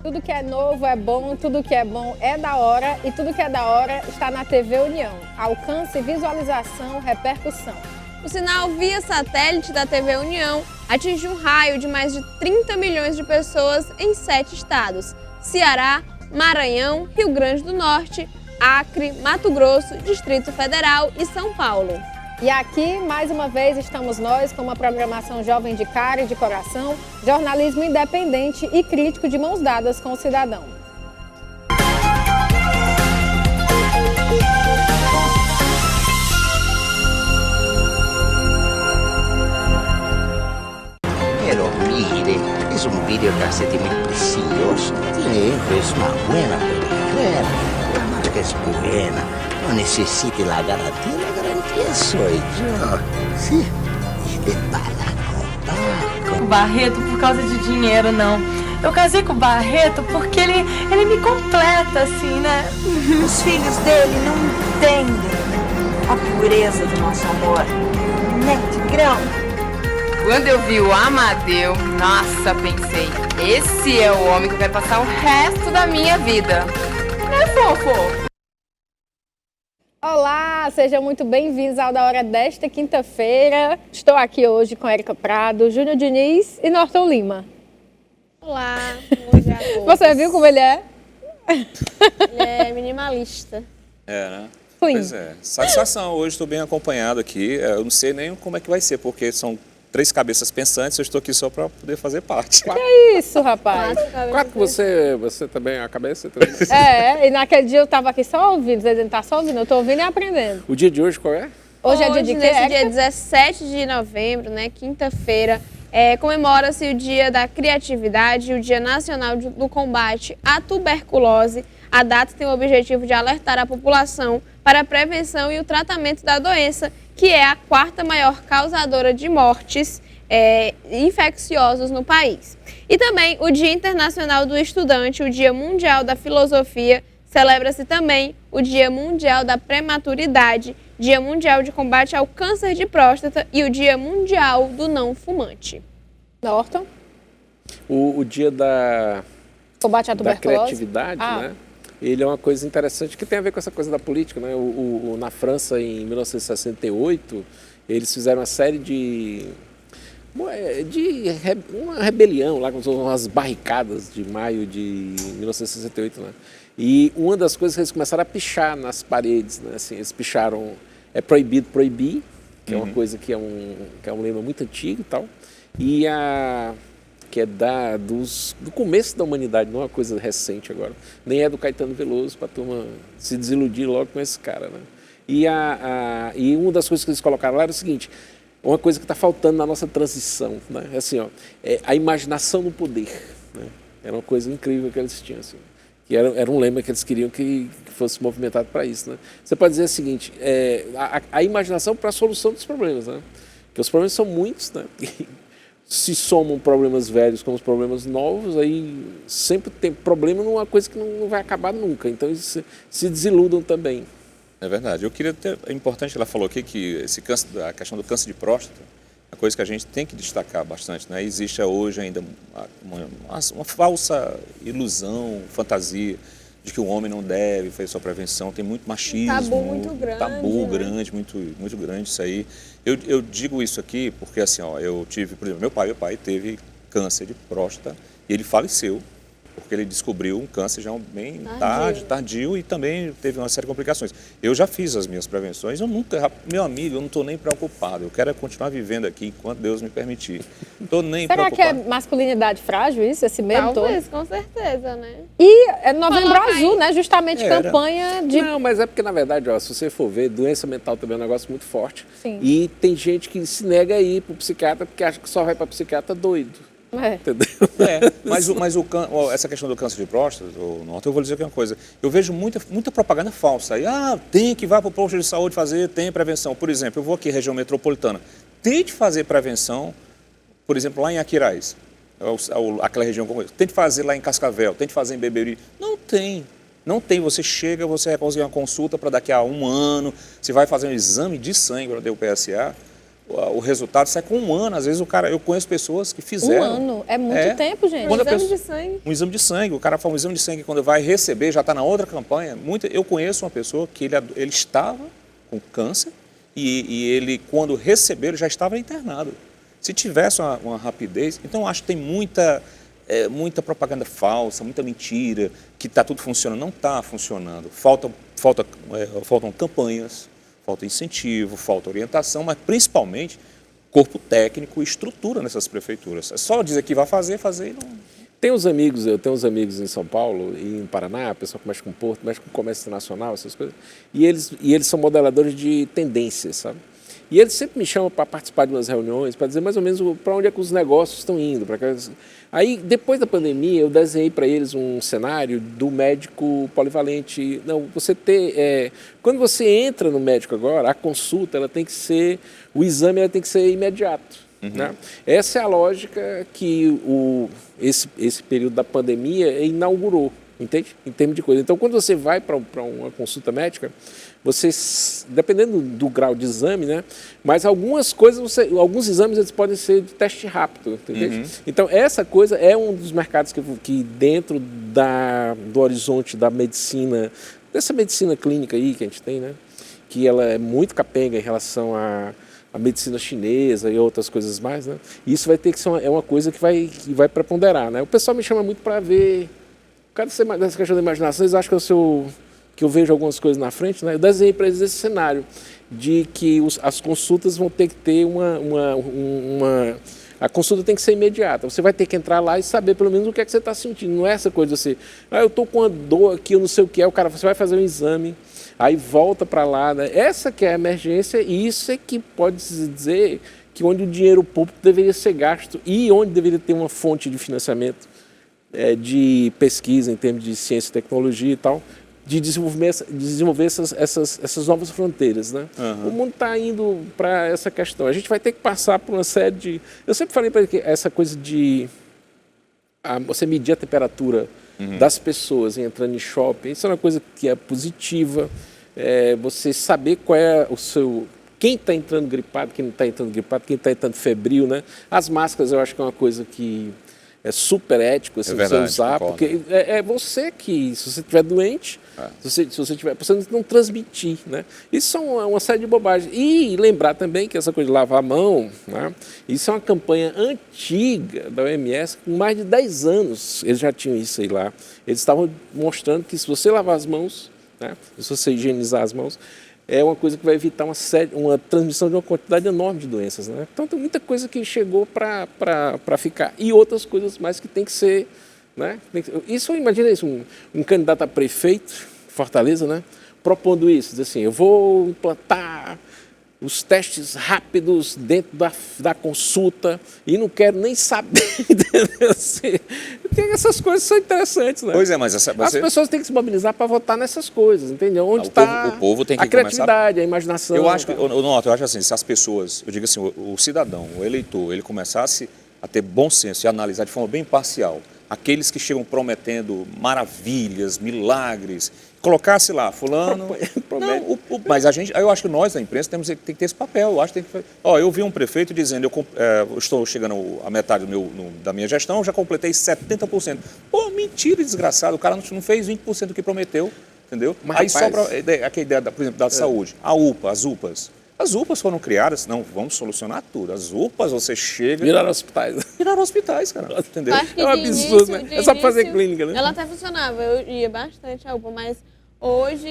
Tudo que é novo é bom, tudo que é bom é da hora e tudo que é da hora está na TV União. Alcance, visualização, repercussão. O sinal via satélite da TV União atinge um raio de mais de 30 milhões de pessoas em 7 estados: Ceará, Maranhão, Rio Grande do Norte, Acre, Mato Grosso, Distrito Federal e São Paulo. E aqui, mais uma vez, estamos nós com uma programação jovem de cara e de coração, jornalismo independente e crítico de mãos dadas com o cidadão. Pero mire, es un videocassete muy precioso. Tiene es una buena película. Además que es buena. No necesite la garantía soy yo. Sí, y de Balacobaco. O Barreto por causa de dinheiro, não. Eu casei com o Barreto porque ele me completa, assim, né? Os filhos dele não entendem a pureza do nosso amor. Né, Tigrão? Quando eu vi o Amadeu, nossa, pensei, esse é o homem que eu quero passar o resto da minha vida. Né, fofo? Olá, sejam muito bem-vindos ao Da Hora desta quinta-feira. Estou aqui hoje com Érica Prado, Júnior Diniz e Norton Lima. Olá, bom dia a todos. Você viu como ele é? Ele é minimalista. É, né? Sim. Pois é. Satisfação, hoje estou bem acompanhado aqui. Eu não sei nem como é que vai ser, porque são 3 cabeças pensantes, eu estou aqui só para poder fazer parte. Que é isso, rapaz? Claro que você também é a cabeça. É, e naquele dia eu estava aqui só ouvindo, vocês não tá só ouvindo, eu estou ouvindo e aprendendo. O dia de hoje qual é? Hoje é dia de quê, nesse Érica? dia 17 de novembro, né, quinta-feira, comemora-se o Dia da Criatividade e o Dia Nacional do Combate à Tuberculose. A data tem o objetivo de alertar a população para a prevenção e o tratamento da doença, que é a 4ª maior causadora de mortes infecciosas no país. E também o Dia Internacional do Estudante, o Dia Mundial da Filosofia, celebra-se também o Dia Mundial da Prematuridade, Dia Mundial de Combate ao Câncer de Próstata e o Dia Mundial do Não Fumante. Norton? O dia da Combate à tuberculose? criatividade, né? Ele é uma coisa interessante que tem a ver com essa coisa da política, né? Na França, em 1968, eles fizeram uma série de uma rebelião lá, com umas barricadas de maio de 1968, né? E uma das coisas que eles começaram a pichar nas paredes, né? Assim, eles picharam proibido proibir, que é uma coisa que é um lema muito antigo e tal, e que é do começo da humanidade, não é uma coisa recente agora, nem é do Caetano Veloso, para a turma se desiludir logo com esse cara, né? E uma das coisas que eles colocaram lá era o seguinte: uma coisa que está faltando na nossa transição, né? Assim, a imaginação no poder, né? Era uma coisa incrível que eles tinham, assim, que era um lema que eles queriam que fosse movimentado para isso, né? Você pode dizer o seguinte: a imaginação para a solução dos problemas, né? Porque os problemas são muitos, né? Se somam problemas velhos com os problemas novos, aí sempre tem problema numa coisa que não vai acabar nunca. Então eles se desiludam também. É verdade. Eu queria é importante, ela falou aqui que a questão do câncer de próstata é uma coisa que a gente tem que destacar bastante, né? Existe hoje ainda uma falsa ilusão, fantasia de que o homem não deve fazer sua prevenção, tem muito machismo, Tabu muito grande, tabu né? grande, muito grande isso aí. Eu digo isso aqui porque, assim, eu tive, por exemplo, meu pai teve câncer de próstata e ele faleceu porque ele descobriu um câncer já bem tardio e também teve uma série de complicações. Eu já fiz as minhas prevenções, meu amigo, eu não estou nem preocupado, eu quero continuar vivendo aqui enquanto Deus me permitir. Estou nem preocupado. Será que é masculinidade frágil isso, esse medo todo? Talvez, com certeza, né? E é Novembro Azul, né? Justamente campanha de... Não, mas é porque, na verdade, se você for ver, doença mental também é um negócio muito forte. Sim. E tem gente que se nega a ir para o psiquiatra porque acha que só vai para o psiquiatra doido. Entendeu? Mas essa questão do câncer de próstata, Norton, eu vou dizer aqui uma coisa. Eu vejo muita propaganda falsa. Aí, tem que ir para o posto de saúde fazer, tem prevenção. Por exemplo, eu vou aqui, região metropolitana. Tente fazer prevenção, por exemplo, lá em Aquiraz, aquela região como essa. Tente fazer lá em Cascavel, tente fazer em Beberi. Não tem. Não tem. Você chega, você vai conseguir uma consulta para daqui a 1 ano, você vai fazer um exame de sangue para ter o PSA. o resultado sai com 1 ano. Às vezes eu conheço pessoas que fizeram. 1 ano? É muito tempo, gente. Quando a Exame pessoa- de sangue. Um exame de sangue. O cara faz um exame de sangue quando vai receber, já está na outra campanha. Eu conheço uma pessoa que ele estava com câncer e ele, quando recebeu, ele já estava internado. Se tivesse uma rapidez... Então, eu acho que tem muita propaganda falsa, muita mentira, que está tudo funcionando. Não está funcionando. Faltam campanhas, falta incentivo, falta orientação, mas principalmente corpo técnico e estrutura nessas prefeituras. É só dizer que vai fazer e não... Eu tenho uns amigos em São Paulo e em Paraná, pessoal que mexe com porto, mexe com comércio internacional, essas coisas, e eles são modeladores de tendências, sabe? E eles sempre me chamam para participar de umas reuniões, para dizer mais ou menos para onde é que os negócios estão indo. Aí, depois da pandemia, eu desenhei para eles um cenário do médico polivalente. Não, quando você entra no médico agora, a consulta, o exame ela tem que ser imediato. Né? Essa é a lógica que esse período da pandemia inaugurou, entende? Em termos de coisa. Então, quando você vai para uma consulta médica, dependendo do grau de exame, né? Mas alguns exames eles podem ser de teste rápido, entendeu? Então, essa coisa é um dos mercados que dentro do horizonte da medicina, dessa medicina clínica aí que a gente tem, né? Que ela é muito capenga em relação à medicina chinesa e outras coisas mais, né? Isso vai ter que ser uma coisa que vai preponderar, né? O pessoal me chama muito para ver, por causa dessa questão da imaginação, eles acham que eu vejo algumas coisas na frente, né? Eu desenhei para eles esse cenário de que as consultas vão ter que ter a consulta tem que ser imediata. Você vai ter que entrar lá e saber pelo menos o que é que você está sentindo. Não é essa coisa de você, eu estou com uma dor aqui, eu não sei o que é. O cara, você vai fazer um exame, aí volta para lá, né? Essa que é a emergência e isso é que pode se dizer que onde o dinheiro público deveria ser gasto e onde deveria ter uma fonte de financiamento de pesquisa em termos de ciência e tecnologia e tal, de desenvolver essas novas fronteiras, né? O mundo está indo para essa questão. A gente vai ter que passar por uma série de... Eu sempre falei para ele que essa coisa de você medir a temperatura das pessoas entrando em shopping, isso é uma coisa que é positiva. Você saber qual é o seu... Quem está entrando gripado, quem não está entrando gripado, quem está entrando febril, né? As máscaras eu acho que é uma coisa que é super ético assim, você usar, concordo. Porque é você que, se você estiver doente, se você não transmitir, né? Isso é uma série de bobagens. E lembrar também que essa coisa de lavar a mão, né? Isso é uma campanha antiga da OMS, com mais de 10 anos eles já tinham isso aí lá. Eles estavam mostrando que se você lavar as mãos, né? Se você higienizar as mãos, é uma coisa que vai evitar uma transmissão de uma quantidade enorme de doenças, né? Então tem muita coisa que chegou para ficar. E outras coisas mais que tem que ser, né? Isso, imagina isso, um candidato a prefeito, Fortaleza, né? Propondo isso, diz assim, eu vou implantar os testes rápidos dentro da consulta e não quero nem saber. Assim, essas coisas são interessantes, né? Pois é, mas as pessoas têm que se mobilizar para votar nessas coisas, entendeu? Onde está o povo tem que a criatividade, a imaginação. Eu acho assim, se as pessoas, eu digo assim, o cidadão, o eleitor, ele começasse a ter bom senso e analisar de forma bem imparcial aqueles que chegam prometendo maravilhas, milagres, colocasse lá, fulano... Mas eu acho que nós, da imprensa, tem que ter esse papel. Eu acho que eu vi um prefeito dizendo, eu estou chegando à metade da minha gestão, já completei 70%. Pô, mentira, desgraçado, o cara não fez 20% do que prometeu, entendeu? Mas, aí sobra aquela ideia, por exemplo, da saúde, as UPAs. As UPAs foram criadas, não, vamos solucionar tudo. As UPAs, você chega... Viraram hospitais. Viraram hospitais, cara, entendeu? É um absurdo, né? É só pra fazer clínica, né? Ela até funcionava, eu ia bastante à UPA, mas hoje...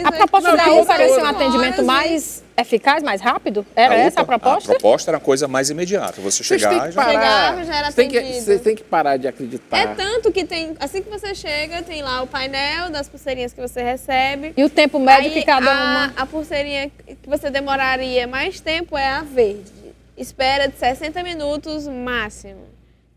A proposta da UPA era ser um atendimento mais eficaz, mais rápido? Era essa a proposta? A proposta era uma coisa mais imediata. Você chegava e já era atendido. Você tem que parar de acreditar. É tanto que tem, assim que você chega, tem lá o painel das pulseirinhas que você recebe. E o tempo médio que cada uma... A pulseirinha que você demoraria mais tempo é a verde. Espera de 60 minutos máximo.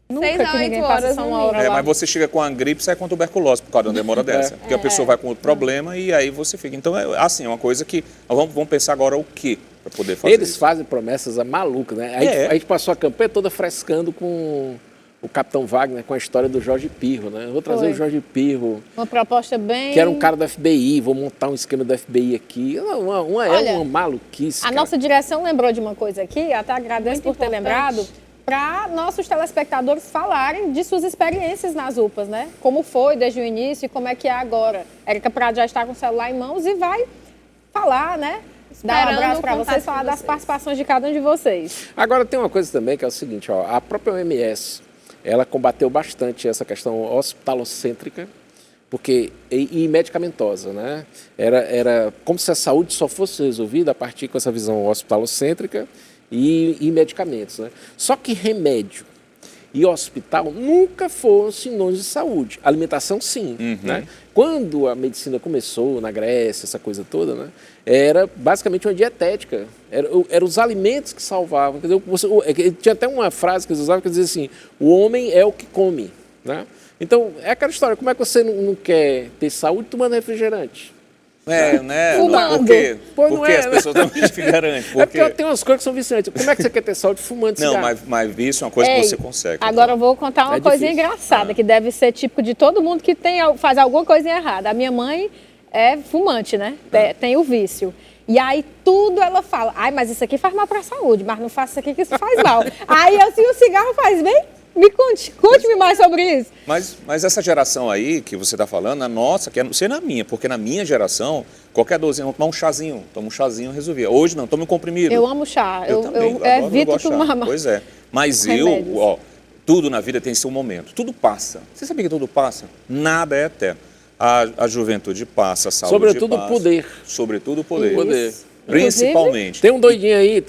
Nunca 6 a 8 horas uma hora lá. Mas você chega com a gripe e sai com tuberculose por causa de uma demora dessa. Porque a pessoa vai com outro problema e aí você fica. Então, é uma coisa que... Vamos pensar agora o quê para poder fazer Eles isso. fazem promessas malucas, né? A gente passou a campanha toda frescando com o Capitão Wagner com a história do Jorge Pirro, né? Eu vou trazer Foi. o Jorge Pirro, Uma proposta bem... que era um cara do FBI, vou montar um esquema do FBI aqui. Olha, uma maluquice, A cara. nossa direção lembrou de uma coisa aqui, até agradeço Muito por ter importante. lembrado, para nossos telespectadores falarem de suas experiências nas UPAs, né? Como foi desde o início e como é que é agora. Érica Prado já está com o celular em mãos e vai falar, né? Dar um Esperando abraço o para contato vocês, falar de das vocês. participações de cada um de vocês. Agora tem uma coisa também que é o seguinte, ó, a própria OMS, ela combateu bastante essa questão hospitalocêntrica, e medicamentosa, né? Era como se a saúde só fosse resolvida a partir com essa visão hospitalocêntrica e medicamentos, né? Só que remédio e hospital nunca foram sinônimos de saúde. Alimentação, sim. Né? Quando a medicina começou na Grécia, essa coisa toda, né? Era basicamente uma dietética. Eram os alimentos que salvavam. Quer dizer, tinha até uma frase que eles usavam que dizia assim, o homem é o que come. Né? Então, é aquela história, como é que você não quer ter saúde tomando refrigerante? Né? Fumando. Por quê? Pois Por não que é, as né? pessoas não refrigerante? É porque tem umas coisas que são viciantes. Como é que você quer ter saúde fumando Não, cigarro? mas vício é uma coisa Ei, que você consegue. Agora eu vou contar uma É coisinha difícil. engraçada, que deve ser típico de todo mundo que faz alguma coisinha errada. A minha mãe é fumante, né? Tem o vício. E aí tudo ela fala, ai, mas isso aqui faz mal para a saúde, mas não faça isso aqui que isso faz mal. Aí eu, se o cigarro faz bem, me conte-me mais sobre isso. Mas essa geração aí que você está falando, a nossa, que é, não sei na minha, porque na minha geração, qualquer dorzinha, vamos tomar um chazinho, resolvia. Hoje não, tome um comprimido. Eu amo chá, eu também, adoro, evito gosto de chá. tomar. Pois é. Mas remédios. tudo na vida tem seu momento. Tudo passa. Você sabia que tudo passa? Nada é eterno. A juventude passa, a saúde Sobretudo passa. o poder. Sobretudo o poder. O poder. Principalmente. Tem um doidinho aí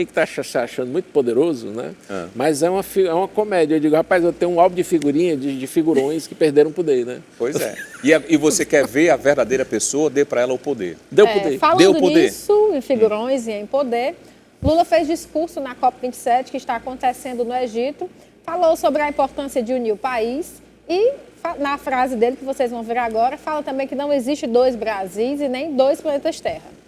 que tá se achando muito poderoso, né? Mas é uma comédia. Eu digo, rapaz, eu tenho um álbum de figurinha, de figurões que perderam o poder, né? Pois é. E você quer ver a verdadeira pessoa, dê para ela o poder. Deu poder. Falando Deu poder. nisso, em figurões e em poder, Lula fez discurso na COP27, que está acontecendo no Egito, falou sobre a importância de unir o país e, na frase dele, que vocês vão ver agora, fala também que não existe dois Brasis e nem dois planetas Terra.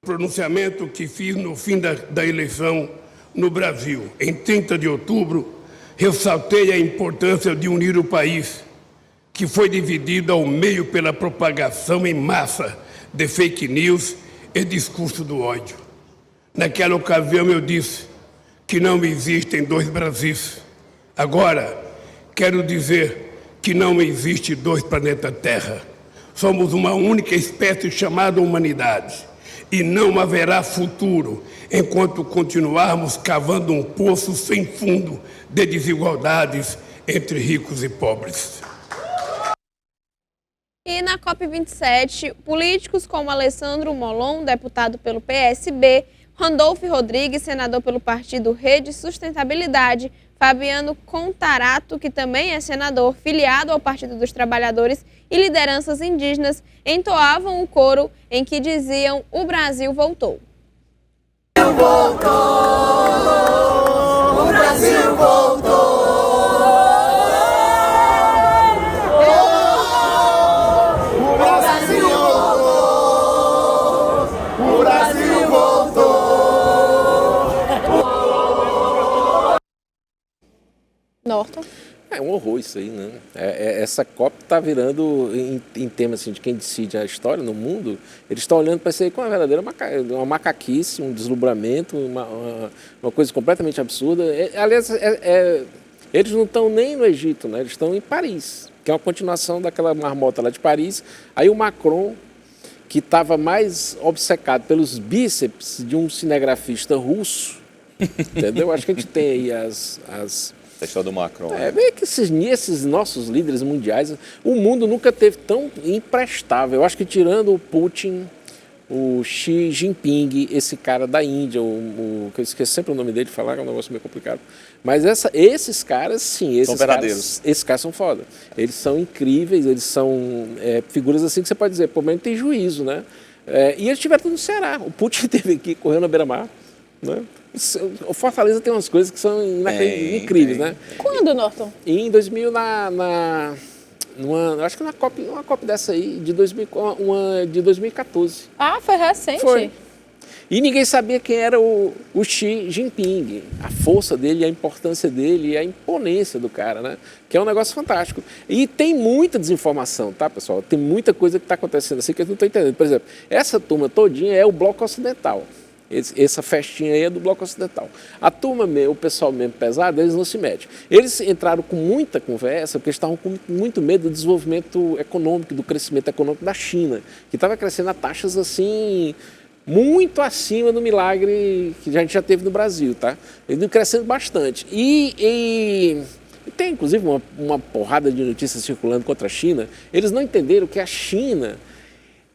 Pronunciamento que fiz no fim da eleição no Brasil. Em 30 de outubro, ressaltei a importância de unir o país, que foi dividido ao meio pela propagação em massa de fake news e discurso do ódio. Naquela ocasião eu disse que não existem dois Brasis. Agora, quero dizer que não existe dois planetas Terra. Somos uma única espécie chamada humanidade. E não haverá futuro enquanto continuarmos cavando um poço sem fundo de desigualdades entre ricos e pobres. E na COP27, políticos como Alessandro Molon, deputado pelo PSB, Randolfo Rodrigues, senador pelo partido Rede Sustentabilidade, Fabiano Contarato, que também é senador, filiado ao Partido dos Trabalhadores, e lideranças indígenas entoavam o coro em que diziam: "O Brasil voltou". O Brasil voltou. O Brasil voltou. O Brasil voltou. Norton. É um horror isso aí, né? Essa COP está virando, em termos assim, de quem decide a história no mundo, eles estão olhando para isso aí com uma verdadeira uma macaquice, um deslumbramento, uma coisa completamente absurda. Aliás, eles não estão nem no Egito, né? Eles estão em Paris, que é uma continuação daquela marmota lá de Paris. Aí o Macron, que estava mais obcecado pelos bíceps de um cinegrafista russo, entendeu? Acho que a gente tem aí as A história do Macron. Vê que esses nossos líderes mundiais, o mundo nunca teve tão imprestável. Eu acho que tirando o Putin, o Xi Jinping, esse cara da Índia, que eu esqueci sempre o nome dele de falar, é um negócio meio complicado. Mas esses caras, sim, São verdadeiros. esses caras são foda. Eles são incríveis, eles são figuras assim que você pode dizer, pô, mas não tem juízo, né? E eles estiveram tudo no Ceará. O Putin esteve aqui correndo na beira-mar, né? O Fortaleza tem umas coisas que são incríveis, né? Quando, Norton? E em 2000, acho que uma COP dessa aí, de 2014. Ah, foi recente. Foi. E ninguém sabia quem era o Xi Jinping, a força dele, a importância dele, a imponência do cara, né? Que é um negócio fantástico. E tem muita desinformação, tá, pessoal? Tem muita coisa que está acontecendo assim que eu não estou entendendo. Por exemplo, essa turma todinha é o Bloco Ocidental. Essa festinha aí é do Bloco Ocidental. A turma, o pessoal mesmo pesado, eles não se metem. Eles entraram com muita conversa, porque eles estavam com muito medo do desenvolvimento econômico, do crescimento econômico da China, que estava crescendo a taxas assim, muito acima do milagre que a gente já teve no Brasil, tá? Eles crescendo bastante. E tem, inclusive, uma porrada de notícias circulando contra a China. Eles não entenderam que a China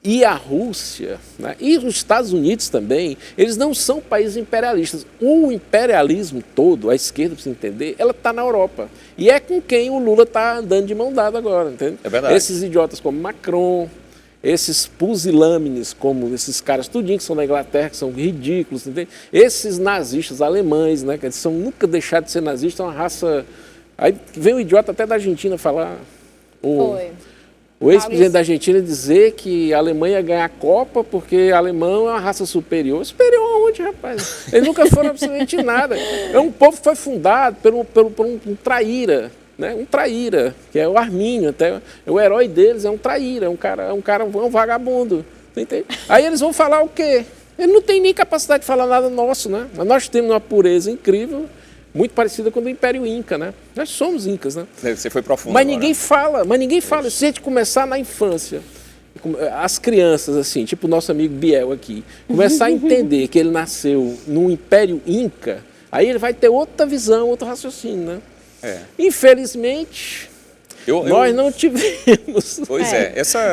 e a Rússia, né, e os Estados Unidos também, eles não são países imperialistas. O imperialismo todo, a esquerda, precisa entender, ela está na Europa. E é com quem o Lula está andando de mão dada agora, entende? É verdade. Esses idiotas como Macron, esses pusilâmines, como esses caras tudinho que são da Inglaterra, que são ridículos, entende? Esses nazistas alemães, né, que eles nunca deixaram de ser nazistas, é uma raça... Aí vem um idiota até da Argentina falar... O ex-presidente da Argentina dizer que a Alemanha ia ganhar a Copa porque alemão é uma raça superior. Superior aonde, rapaz? Eles nunca foram absolutamente nada. É um povo que foi fundado por um traíra, né? Um traíra, que é o Armínio, até o herói deles é um traíra, um vagabundo. Entende? Aí eles vão falar o quê? Ele não tem nem capacidade de falar nada nosso, né? Mas nós temos uma pureza incrível, muito parecida com o do Império Inca, né? Nós somos incas, né? Você foi profundo. Mas ninguém fala. Se a gente começar na infância, as crianças, assim, tipo o nosso amigo Biel aqui, começar a entender que ele nasceu no Império Inca, aí ele vai ter outra visão, outro raciocínio, né? Infelizmente... Nós não tivemos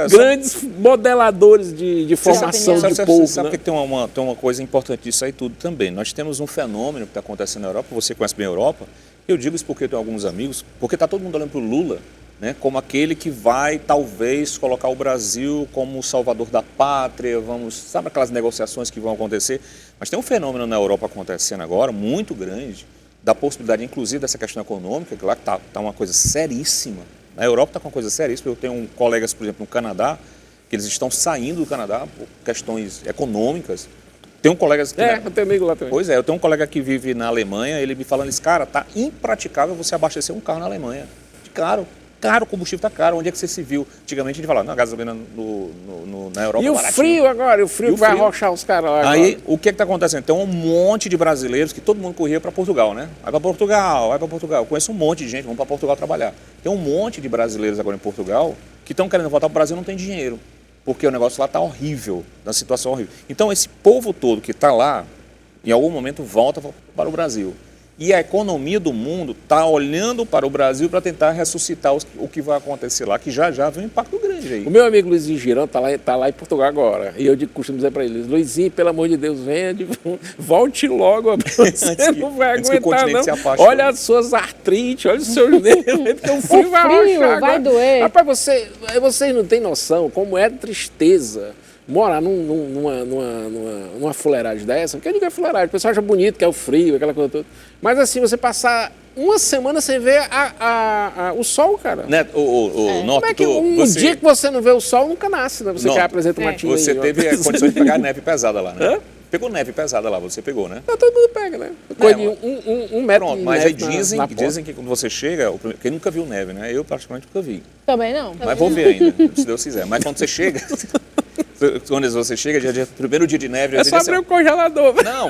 grandes modeladores de formação de povo. Você sabe que tem uma coisa importante disso aí tudo também. Nós temos um fenômeno que está acontecendo na Europa, você conhece bem a Europa, eu digo isso porque eu tenho alguns amigos, porque está todo mundo olhando para o Lula, né, como aquele que vai, talvez, colocar o Brasil como o salvador da pátria, sabe aquelas negociações que vão acontecer? Mas tem um fenômeno na Europa acontecendo agora, muito grande, da possibilidade, inclusive, dessa questão econômica, que lá está uma coisa seríssima. Na Europa está com uma coisa seríssima. Eu tenho colegas, por exemplo, no Canadá, que eles estão saindo do Canadá por questões econômicas. Tem um colega... eu tenho amigo lá também. Pois é, eu tenho um colega que vive na Alemanha, ele me falando isso, cara, tá impraticável você abastecer um carro na Alemanha. Caro, o combustível está caro. Onde é que você se viu? Antigamente a gente falava, não, a gasolina na Europa é baratinho. E o frio agora? O frio vai arrochar os caras lá. Aí, o que está acontecendo? Tem um monte de brasileiros que todo mundo corria para Portugal, né? Vai para Portugal. Eu conheço um monte de gente, vamos para Portugal trabalhar. Tem um monte de brasileiros agora em Portugal que estão querendo voltar para o Brasil e não tem dinheiro. Porque o negócio lá está horrível, na situação horrível. Então, esse povo todo que está lá, em algum momento volta para o Brasil. E a economia do mundo está olhando para o Brasil para tentar ressuscitar o que vai acontecer lá, que já vem um impacto grande aí. O meu amigo Luizinho Girão está lá em Portugal agora. E eu costumo dizer para ele, Luizinho, pelo amor de Deus, venha, volte logo. Você não vai aguentar, não. Olha as suas artrites, olha os seus nervos, porque o frio vai doer. Rapaz, vocês não têm noção como é tristeza morar numa fuleiragem dessa, porque ninguém é fuleiragem, o pessoal acha bonito, que é o frio, aquela coisa toda. Mas assim, você passar uma semana sem ver o sol, cara. Neto, Como é que dia que você não vê o sol, nunca nasce, né? Você quer apresentar uma tinha Você teve a condição de pegar neve pesada lá, né? Pegou neve pesada lá, você pegou, né? Todo mundo pega, né? Coisa de um metro. Pronto, mas aí dizem que quando você chega, quem nunca viu neve, né? Eu praticamente nunca vi. Também não. Mas vou ver ainda, se Deus quiser. Mas quando você chega... Quando você chega, primeiro dia de neve... É só abrir o congelador. Não,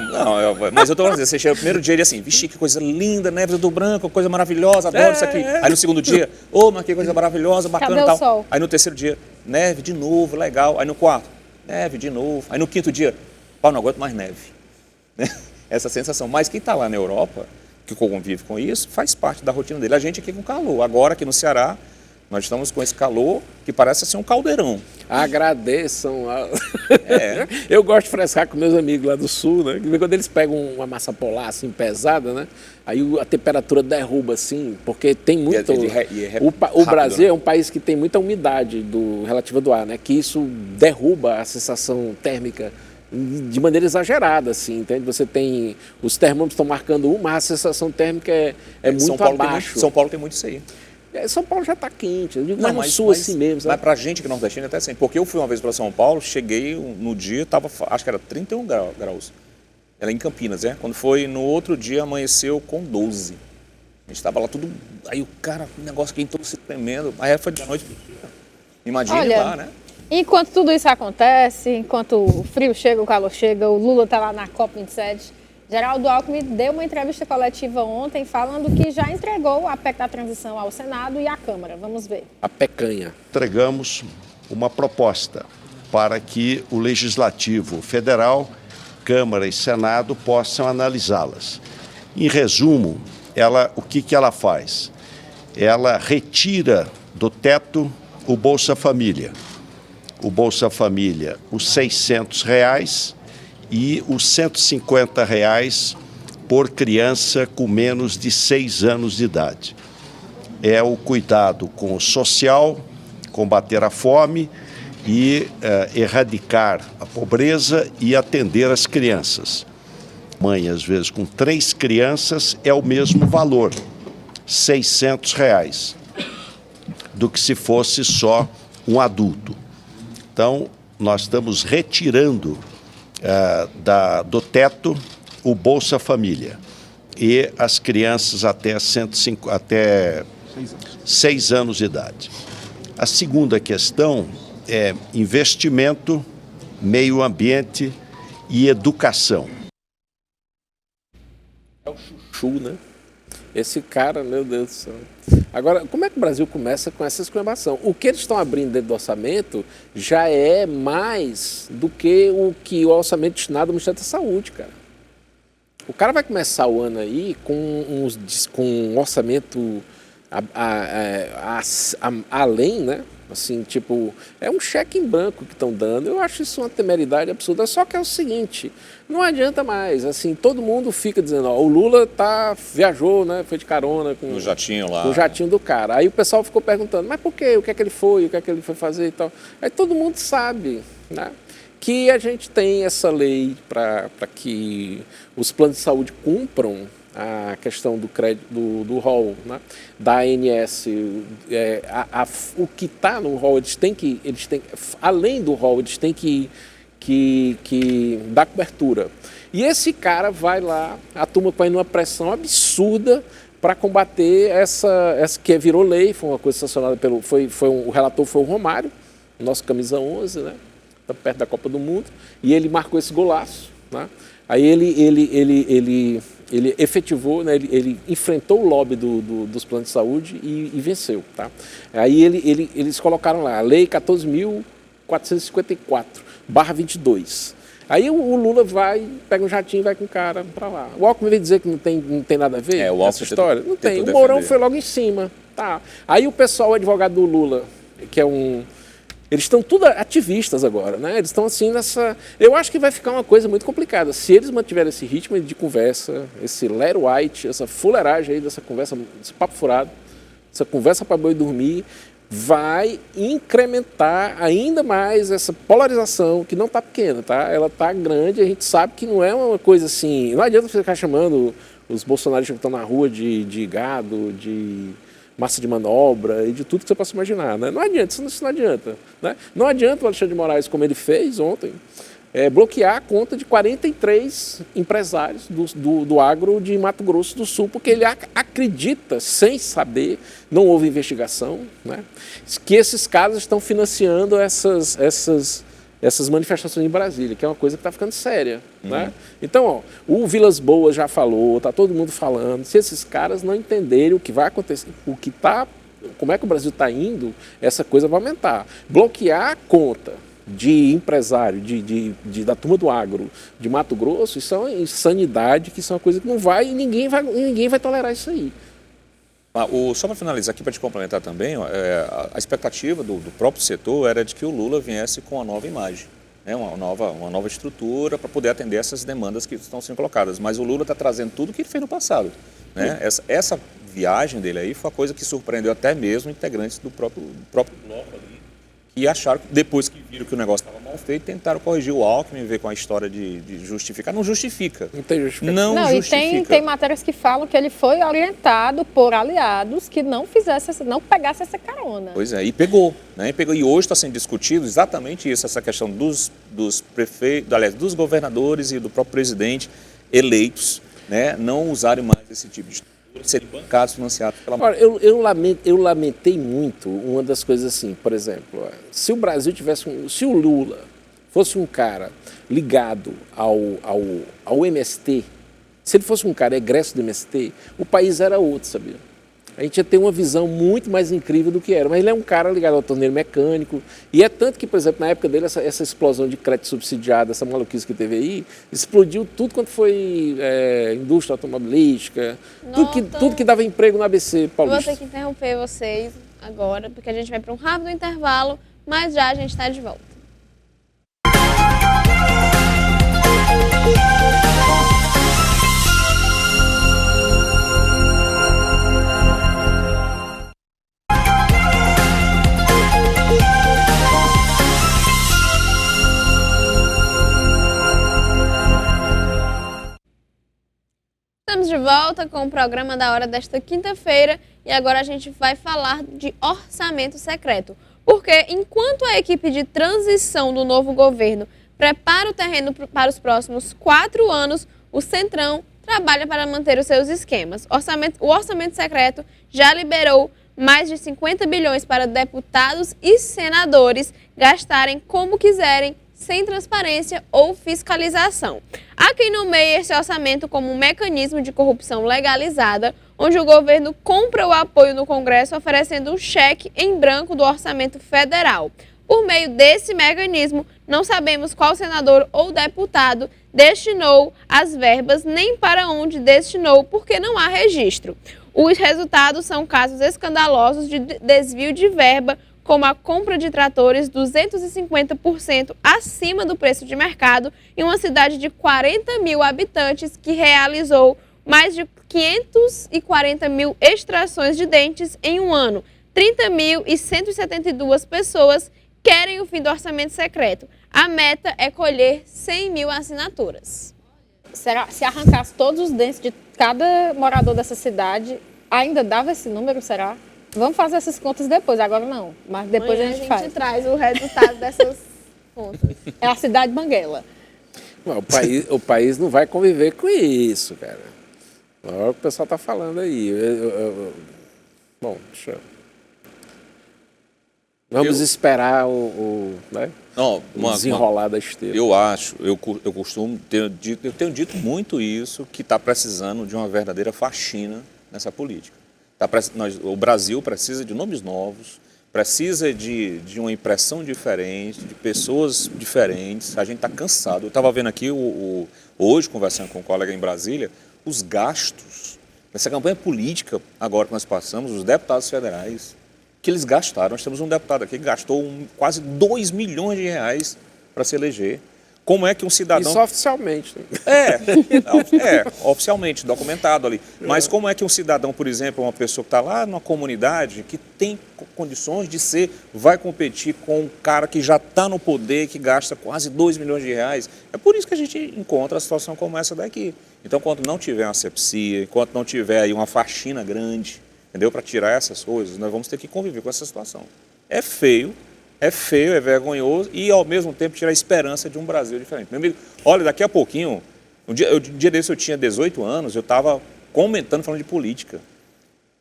mas eu tô falando assim, você chega no primeiro dia e assim, vixe, que coisa linda, neve do branco, coisa maravilhosa, adoro isso aqui. Aí no segundo dia, mas que coisa maravilhosa, bacana e tal. Sol? Aí no terceiro dia, neve de novo, legal. Aí no quarto, neve de novo. Aí no quinto dia, não aguento mais neve. Essa sensação. Mas quem está lá na Europa, que convive com isso, faz parte da rotina dele. A gente aqui com calor. Agora aqui no Ceará, nós estamos com esse calor que parece assim um caldeirão. Agradeçam. Eu gosto de frescar com meus amigos lá do sul, né? Quando eles pegam uma massa polar assim pesada, né? Aí a temperatura derruba assim, porque tem muito... O Brasil é um país que tem muita umidade relativa do ar, né? Que isso derruba a sensação térmica de maneira exagerada, assim, entende? Você tem... Os termômetros estão marcando mas a sensação térmica é muito abaixo. São Paulo tem muito isso aí. São Paulo já está quente, eu digo, mas sul assim mesmo. Mas pra gente que é nordestino até assim, porque eu fui uma vez para São Paulo, cheguei no dia, acho que era 31 graus. Ela em Campinas, Quando foi no outro dia, amanheceu com 12. A gente estava lá tudo, aí o cara, um negócio que todo se tremendo, aí foi de noite. Imagine lá, né? Enquanto tudo isso acontece, enquanto o frio chega, o calor chega, o Lula está lá na COP27, Geraldo Alckmin deu uma entrevista coletiva ontem falando que já entregou a PEC da transição ao Senado e à Câmara. Vamos ver. A pecanha. Entregamos uma proposta para que o Legislativo Federal, Câmara e Senado possam analisá-las. Em resumo, o que ela faz? Ela retira do teto o Bolsa Família. O Bolsa Família, os R$600 e os R$150 por criança com menos de 6 anos de idade. É o cuidado com o social, combater a fome e erradicar a pobreza e atender as crianças. Mãe, às vezes, com 3 crianças é o mesmo valor, R$600, do que se fosse só um adulto. Então, nós estamos retirando do teto o Bolsa Família e as crianças até 6 anos de idade. A segunda questão é investimento, meio ambiente e educação. É o chuchu, né? Esse cara, meu Deus do céu. Agora, como é que o Brasil começa com essa exclamação? O que eles estão abrindo dentro do orçamento já é mais do que o orçamento destinado ao Ministério da Saúde, cara. O cara vai começar o ano aí com um orçamento além, né? Assim, tipo, é um cheque em branco que estão dando. Eu acho isso uma temeridade absurda. Só que é o seguinte, não adianta mais. Assim, todo mundo fica dizendo, ó, o Lula viajou, né? Foi de carona com o jatinho lá. Com o jatinho do cara. Aí o pessoal ficou perguntando, mas por quê? O que é que ele foi? O que é que ele foi fazer e tal? Aí todo mundo sabe, né? Que a gente tem essa lei para que os planos de saúde cumpram a questão do crédito, do rol, né? Da ANS, o que está no rol, eles têm além do rol, eles têm que dar cobertura. E esse cara vai lá, a turma põe numa pressão absurda para combater essa que virou lei, foi uma coisa sancionada o relator foi o Romário, nosso camisa 11, né? Tá perto da Copa do Mundo, e ele marcou esse golaço, né? Aí ele efetivou, né, ele enfrentou o lobby dos planos de saúde e venceu. Tá? Aí eles colocaram lá a Lei 14.454/22. Aí o Lula pega um jatinho e vai com o cara para lá. O Alckmin veio dizer que não tem nada a ver essa história? Não tem. O Mourão foi logo em cima. Tá. Aí o pessoal, o advogado do Lula, que é eles estão tudo ativistas agora, né? Eles estão assim nessa... Eu acho que vai ficar uma coisa muito complicada. Se eles mantiverem esse ritmo de conversa, esse Larry White, essa fuleiragem aí dessa conversa, esse papo furado, essa conversa para boi dormir, vai incrementar ainda mais essa polarização, que não está pequena, tá? Ela está grande, a gente sabe que não é uma coisa assim... Não adianta você ficar chamando os bolsonaristas que estão na rua de gado, de massa de manobra e de tudo que você possa imaginar, né? Não adianta, isso não adianta, né? Não adianta o Alexandre de Moraes, como ele fez ontem, bloquear a conta de 43 empresários do agro de Mato Grosso do Sul, porque ele acredita, sem saber, não houve investigação, né, que esses caras estão financiando essas manifestações em Brasília, que é uma coisa que está ficando séria. Né? Então, ó, o Vilas Boas já falou, está todo mundo falando, se esses caras não entenderem o que vai acontecer, como é que o Brasil está indo, essa coisa vai aumentar. Bloquear a conta de empresário, da turma do agro, de Mato Grosso, isso é uma insanidade, que isso é uma coisa que não vai, e ninguém vai tolerar isso aí. Só para finalizar aqui, para te complementar também, a expectativa do próprio setor era de que o Lula viesse com uma nova imagem, né, uma nova estrutura para poder atender essas demandas que estão sendo colocadas. Mas o Lula está trazendo tudo o que ele fez no passado. Né? Essa viagem dele aí foi uma coisa que surpreendeu até mesmo integrantes do próprio bloco ali, que acharam, depois que viram que o negócio estava mal feito, tentaram corrigir o Alckmin, ver com a história de justificar. Não justifica. Não tem justificação. Não justifica. E tem matérias que falam que ele foi orientado por aliados que não pegasse essa carona. Pois é, e pegou, né? E hoje está sendo discutido exatamente isso, essa questão dos prefeitos, aliás, dos governadores e do próprio presidente eleitos, né, não usarem mais esse tipo de estrutura, serem bancados, financiados pela... Agora, eu lamentei muito uma das coisas assim, por exemplo, se o Brasil tivesse se o Lula fosse um cara ligado ao MST, se ele fosse um cara egresso do MST, o país era outro, sabia? A gente ia ter uma visão muito mais incrível do que era. Mas ele é um cara ligado ao torneio mecânico. E é tanto que, por exemplo, na época dele, essa explosão de crédito subsidiado, essa maluquice que teve aí, explodiu tudo quanto foi indústria automobilística, tudo que dava emprego no ABC paulista. Eu vou ter que interromper vocês agora, porque a gente vai para um rápido intervalo, mas já a gente está de volta. Estamos de volta com o programa da hora desta quinta-feira e agora a gente vai falar de orçamento secreto. Porque enquanto a equipe de transição do novo governo prepara o terreno para os próximos 4 anos, o Centrão trabalha para manter os seus esquemas. O orçamento secreto já liberou mais de 50 bilhões para deputados e senadores gastarem como quiserem, sem transparência ou fiscalização. Há quem nomeie esse orçamento como um mecanismo de corrupção legalizada, onde o governo compra o apoio no Congresso oferecendo um cheque em branco do orçamento federal. Por meio desse mecanismo, não sabemos qual senador ou deputado destinou as verbas, nem para onde destinou, porque não há registro. Os resultados são casos escandalosos de desvio de verba, como a compra de tratores 250% acima do preço de mercado em uma cidade de 40 mil habitantes que realizou mais de 540 mil extrações de dentes em um ano. 30.172 pessoas querem o fim do orçamento secreto. A meta é colher 100 mil assinaturas. Será, se arrancasse todos os dentes de cada morador dessa cidade, ainda dava esse número, será? Vamos fazer essas contas depois, agora não. Mas depois a gente faz. Traz o resultado dessas contas. É a cidade Banguela. O país não vai conviver com isso, cara. Olha o que o pessoal está falando aí. Bom, deixa eu... Vamos esperar o desenrolar da esteira. Eu acho, eu costumo eu tenho dito muito isso, que está precisando de uma verdadeira faxina nessa política. O Brasil precisa de nomes novos, precisa de uma impressão diferente, de pessoas diferentes. A gente está cansado. Eu estava vendo aqui, hoje, conversando com um colega em Brasília, os gastos nessa campanha política, agora que nós passamos, os deputados federais, que eles gastaram. Nós temos um deputado aqui que gastou quase 2 milhões de reais para se eleger. Como é que um cidadão... Isso oficialmente. Oficialmente, documentado ali. Mas como é que um cidadão, por exemplo, uma pessoa que está lá numa comunidade, que tem condições de vai competir com um cara que já está no poder, que gasta quase 2 milhões de reais? É por isso que a gente encontra a situação como essa daqui. Então, enquanto não tiver uma asepsia, enquanto não tiver aí uma faxina grande, entendeu? Para tirar essas coisas, nós vamos ter que conviver com essa situação. É feio, é vergonhoso e, ao mesmo tempo, tirar a esperança de um Brasil diferente. Meu amigo, olha, daqui a pouquinho, um dia desse eu tinha 18 anos, eu estava comentando, falando de política.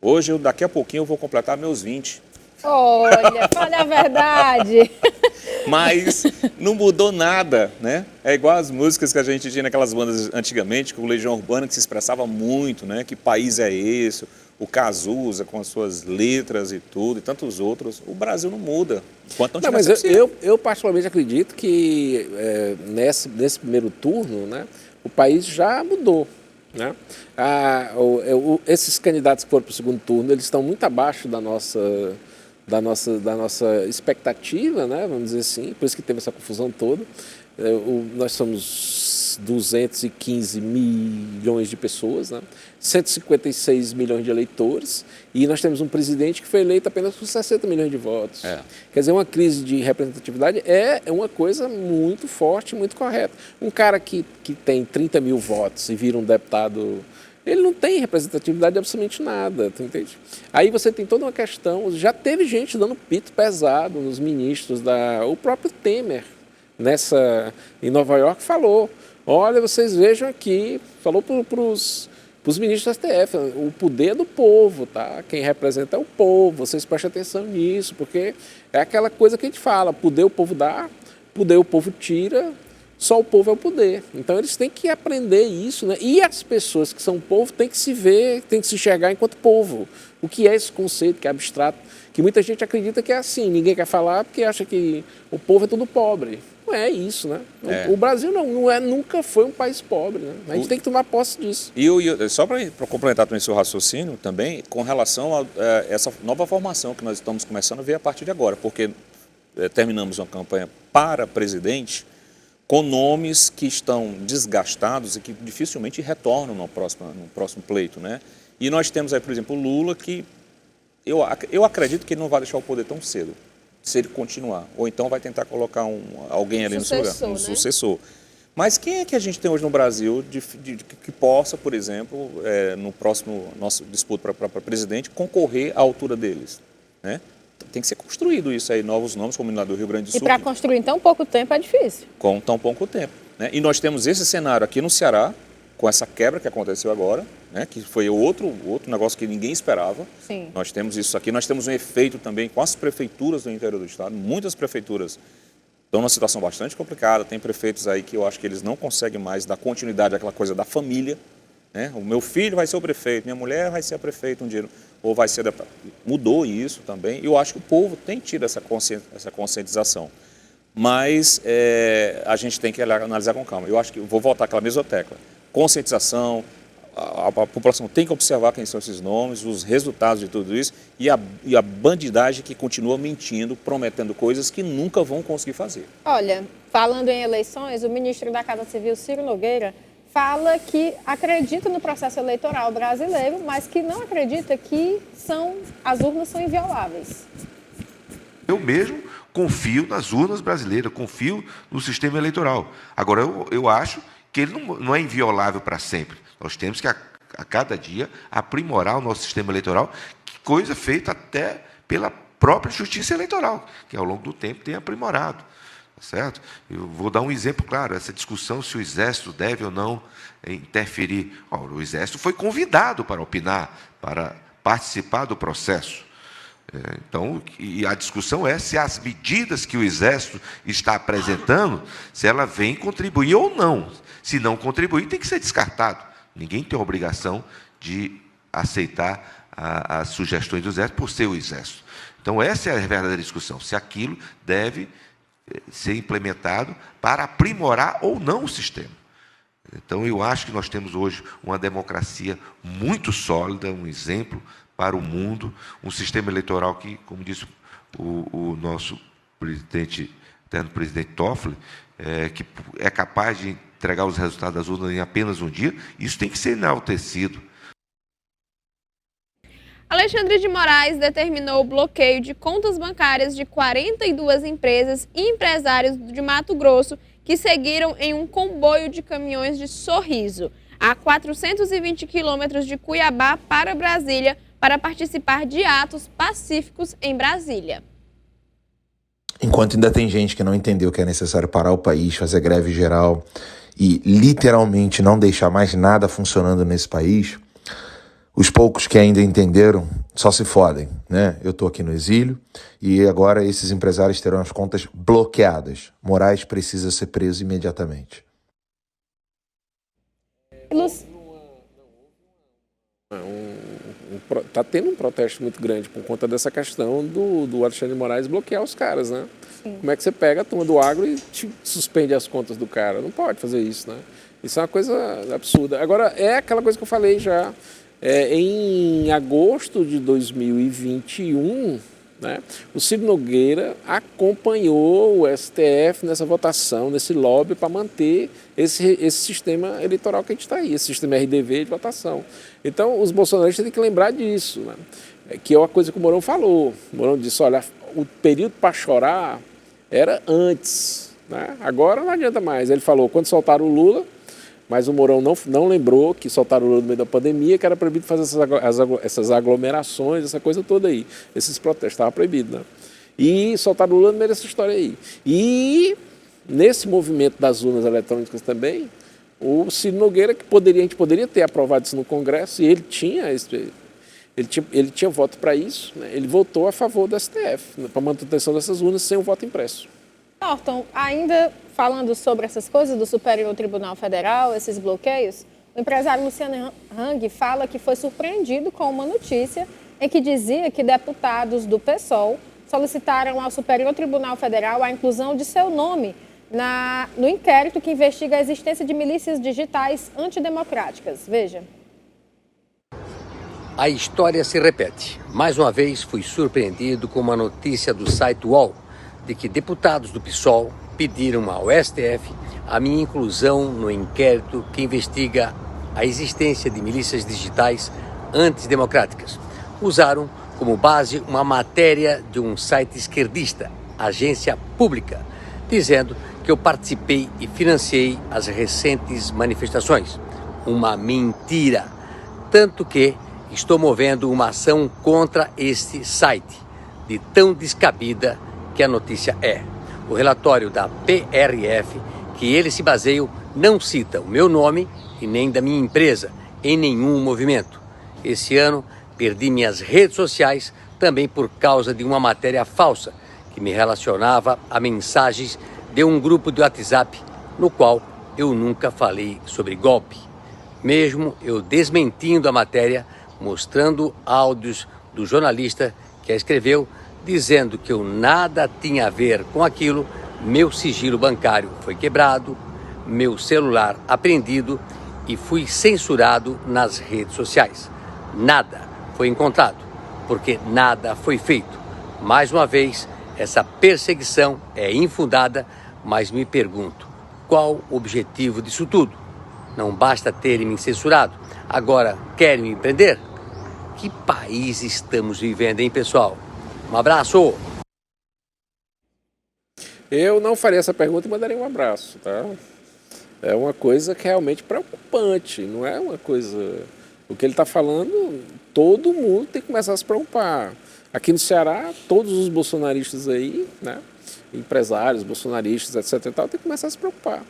Hoje, daqui a pouquinho, eu vou completar meus 20. Olha, fale a verdade. Mas não mudou nada, né? É igual as músicas que a gente tinha naquelas bandas antigamente, com o Legião Urbana, que se expressava muito, né? Que país é esse? O Cazuza, com as suas letras e tudo, e tantos outros. O Brasil não muda. Enquanto não tiver mas eu particularmente acredito que nesse primeiro turno, né, o país já mudou. Né? Esses candidatos que foram para o segundo turno, eles estão muito abaixo da nossa expectativa, né, vamos dizer assim, por isso que teve essa confusão toda. Nós somos 215 milhões de pessoas, né? 156 milhões de eleitores, e nós temos um presidente que foi eleito apenas com 60 milhões de votos. Quer dizer, uma crise de representatividade é uma coisa muito forte, muito correta. Um cara que tem 30 mil votos e vira um deputado, ele não tem representatividade de absolutamente nada, tu entende? Aí você tem toda uma questão, já teve gente dando pito pesado nos ministros, o próprio Temer, em Nova York, falou, olha, vocês vejam aqui, falou para os ministros do STF, o poder é do povo, tá? Quem representa é o povo, vocês prestem atenção nisso, porque é aquela coisa que a gente fala, poder o povo dá, poder o povo tira, só o povo é o poder. Então eles têm que aprender isso, né? E as pessoas que são povo têm que se ver, têm que se enxergar enquanto povo. O que é esse conceito que é abstrato, que muita gente acredita que é assim, ninguém quer falar porque acha que o povo é tudo pobre. Não é isso, né? O Brasil nunca foi um país pobre, né? A gente tem que tomar posse disso. E só para complementar também seu raciocínio, também, com relação a essa nova formação que nós estamos começando a ver a partir de agora, porque terminamos uma campanha para presidente com nomes que estão desgastados e que dificilmente retornam no próximo pleito, né? E nós temos aí, por exemplo, o Lula, que eu acredito que ele não vai deixar o poder tão cedo, se ele continuar. Ou então vai tentar colocar alguém ali no seu lugar, um sucessor. Mas quem é que a gente tem hoje no Brasil que possa, por exemplo, no próximo nosso disputa para presidente, concorrer à altura deles, né? Tem que ser construído isso aí, novos nomes, como lá do Rio Grande do Sul. E para construir em tão pouco tempo é difícil. Com tão pouco tempo, né? E nós temos esse cenário aqui no Ceará, com essa quebra que aconteceu agora, né? Que foi outro negócio que ninguém esperava. Sim. Nós temos isso aqui, nós temos um efeito também com as prefeituras do interior do estado. Muitas prefeituras estão numa situação bastante complicada, tem prefeitos aí que eu acho que eles não conseguem mais dar continuidade àquela coisa da família, né? O meu filho vai ser o prefeito, minha mulher vai ser a prefeita um dia, ou vai ser deputado. Mudou isso também, e eu acho que o povo tem tido essa conscientização. Mas a gente tem que analisar com calma. Eu acho que vou voltar àquela mesma tecla. Conscientização, a população tem que observar quem são esses nomes, os resultados de tudo isso, e a bandidagem que continua mentindo, prometendo coisas que nunca vão conseguir fazer. Olha, falando em eleições, o ministro da Casa Civil, Ciro Nogueira, fala que acredita no processo eleitoral brasileiro, mas que não acredita que as urnas são invioláveis. Eu mesmo confio nas urnas brasileiras, confio no sistema eleitoral. Agora, eu acho que ele não é inviolável para sempre. Nós temos que, a cada dia, aprimorar o nosso sistema eleitoral, coisa feita até pela própria justiça eleitoral, que ao longo do tempo tem aprimorado. Certo? Eu vou dar um exemplo claro, essa discussão se o Exército deve ou não interferir. O Exército foi convidado para opinar, para participar do processo. Então, e a discussão é se as medidas que o Exército está apresentando, se ela vem contribuir ou não. Se não contribuir, tem que ser descartado. Ninguém tem a obrigação de aceitar as sugestões do Exército por ser o Exército. Então, essa é a verdadeira discussão, se aquilo deve ser implementado para aprimorar ou não o sistema. Então, eu acho que nós temos hoje uma democracia muito sólida, um exemplo para o mundo, um sistema eleitoral que, como disse o nosso eterno presidente Toffoli, que é capaz de entregar os resultados das urnas em apenas um dia. Isso tem que ser enaltecido. Alexandre de Moraes determinou o bloqueio de contas bancárias de 42 empresas e empresários de Mato Grosso que seguiram em um comboio de caminhões de Sorriso, a 420 quilômetros de Cuiabá para Brasília, para participar de atos pacíficos em Brasília. Enquanto ainda tem gente que não entendeu que é necessário parar o país, fazer greve geral e literalmente não deixar mais nada funcionando nesse país, os poucos que ainda entenderam só se fodem, né? Eu estou aqui no exílio e agora esses empresários terão as contas bloqueadas. Moraes precisa ser preso imediatamente. Está tendo um protesto muito grande por conta dessa questão do Alexandre de Moraes bloquear os caras, né? Sim. Como é que você pega a turma do agro e suspende as contas do cara? Não pode fazer isso, né? Isso é uma coisa absurda. Agora, é aquela coisa que eu falei já. Em agosto de 2021, né? O Ciro Nogueira acompanhou o STF nessa votação, nesse lobby, para manter esse sistema eleitoral que a gente está aí, esse sistema RDV de votação. Então, os bolsonaristas têm que lembrar disso, né? Que é uma coisa que o Mourão falou. O Mourão disse, olha, o período para chorar era antes, né? Agora não adianta mais. Ele falou, quando soltaram o Lula, mas o Mourão não lembrou que soltaram o Lula no meio da pandemia, que era proibido fazer essas aglomerações, essa coisa toda aí. Esses protestos estavam proibidos, né? E soltaram o Lula no meio dessa história aí. E nesse movimento das urnas eletrônicas também, o Ciro Nogueira, que a gente poderia ter aprovado isso no Congresso, e ele tinha voto para isso, né? Ele votou a favor do STF, né, para manutenção dessas urnas sem o voto impresso. Norton, ainda falando sobre essas coisas do Superior Tribunal Federal, esses bloqueios, o empresário Luciano Hang fala que foi surpreendido com uma notícia em que dizia que deputados do PSOL solicitaram ao Superior Tribunal Federal a inclusão de seu nome no inquérito que investiga a existência de milícias digitais antidemocráticas. Veja. A história se repete. Mais uma vez fui surpreendido com uma notícia do site UOL de que deputados do PSOL pediram ao STF a minha inclusão no inquérito que investiga a existência de milícias digitais antidemocráticas. Usaram como base uma matéria de um site esquerdista, Agência Pública, dizendo que eu participei e financiei as recentes manifestações. Uma mentira. Tanto que estou movendo uma ação contra este site, de tão descabida que a notícia é. O relatório da PRF, que eles se baseiam, não cita o meu nome e nem da minha empresa em nenhum movimento. Esse ano, perdi minhas redes sociais também por causa de uma matéria falsa que me relacionava a mensagens de um grupo de WhatsApp no qual eu nunca falei sobre golpe. Mesmo eu desmentindo a matéria, mostrando áudios do jornalista que a escreveu, dizendo que eu nada tinha a ver com aquilo, meu sigilo bancário foi quebrado, meu celular apreendido e fui censurado nas redes sociais. Nada foi encontrado, porque nada foi feito. Mais uma vez, essa perseguição é infundada, mas me pergunto, qual o objetivo disso tudo? Não basta terem me censurado, agora querem me prender? Que país estamos vivendo, hein, pessoal? Um abraço! Eu não faria essa pergunta e mandaria um abraço, tá? É uma coisa que é realmente preocupante, não é uma coisa... O que ele está falando, todo mundo tem que começar a se preocupar. Aqui no Ceará, todos os bolsonaristas aí, né? Empresários, bolsonaristas, etc. e tal, tem que começar a se preocupar.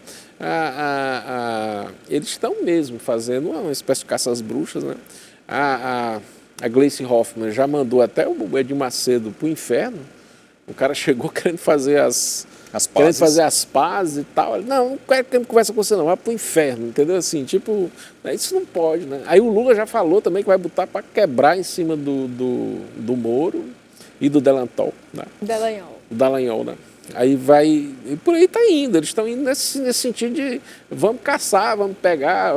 Eles estão mesmo fazendo uma espécie de caça às bruxas, né? A Gleice Hoffmann já mandou até o Edir Macedo para o inferno. O cara chegou querendo fazer as pazes e tal. Não quero que conversa com você não, vai para o inferno, entendeu? Assim, tipo, isso não pode, né? Aí o Lula já falou também que vai botar para quebrar em cima do Moro e do Delantal, né? Dallagnol, né? Aí vai, e por aí está indo, eles estão indo nesse sentido de vamos caçar, vamos pegar.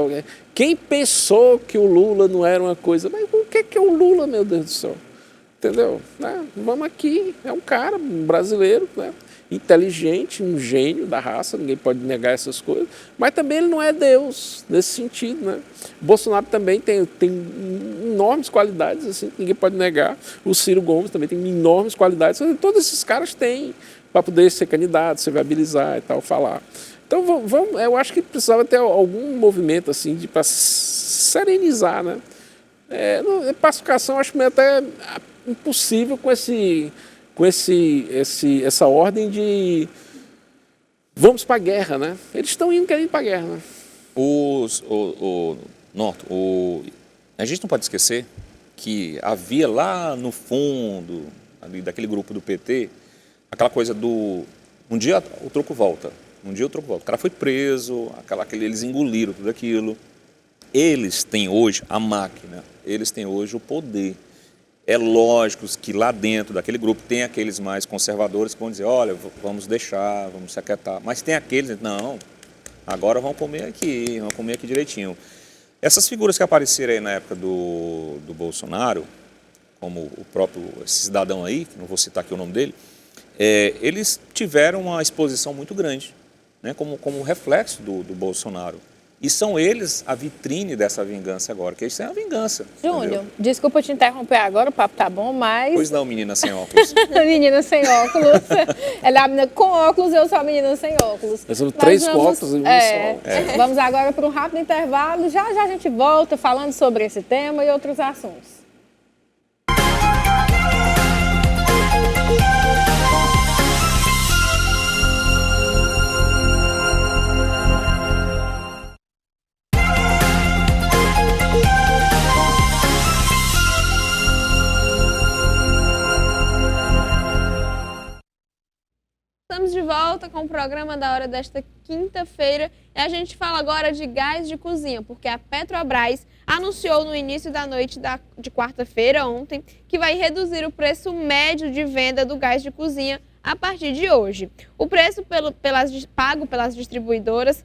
Quem pensou que o Lula não era uma coisa, mas o que é o Lula, meu Deus do céu? Entendeu? Né? Vamos aqui, é um cara brasileiro, né? Inteligente, um gênio da raça, ninguém pode negar essas coisas, mas também ele não é Deus, nesse sentido, né? Bolsonaro também tem enormes qualidades, assim, ninguém pode negar. O Ciro Gomes também tem enormes qualidades, todos esses caras têm para poder ser candidato, se viabilizar e tal, falar. Então, eu acho que precisava ter algum movimento assim para serenizar, né? Pacificação acho meio até impossível com essa ordem de vamos para a guerra, né? Eles estão indo querendo ir para a guerra, né? Norton, a gente não pode esquecer que havia lá no fundo ali, daquele grupo do PT aquela coisa do um dia o troco volta. O cara foi preso, eles engoliram tudo aquilo. Eles têm hoje a máquina, eles têm hoje o poder. É lógico que lá dentro daquele grupo tem aqueles mais conservadores que vão dizer, olha, vamos deixar, vamos se aquietar. Mas tem aqueles, não, agora vamos comer aqui direitinho. Essas figuras que apareceram aí na época do Bolsonaro, como o próprio cidadão aí, que não vou citar aqui o nome dele, eles tiveram uma exposição muito grande, né, como reflexo do Bolsonaro. E são eles a vitrine dessa vingança agora, que eles têm a vingança. Júnior, entendeu? desculpa te interromper agora, o papo tá bom, mas... Pois não, menina sem óculos. Menina sem óculos. Ela é a menina com óculos, eu sou a menina sem óculos. Nós somos 3 óculos e um só. Vamos agora para um rápido intervalo. Já a gente volta falando sobre esse tema e outros assuntos. Estamos de volta com o programa da hora desta quinta-feira e a gente fala agora de gás de cozinha, porque a Petrobras anunciou no início da noite de quarta-feira, ontem, que vai reduzir o preço médio de venda do gás de cozinha a partir de hoje. O preço pago pelas distribuidoras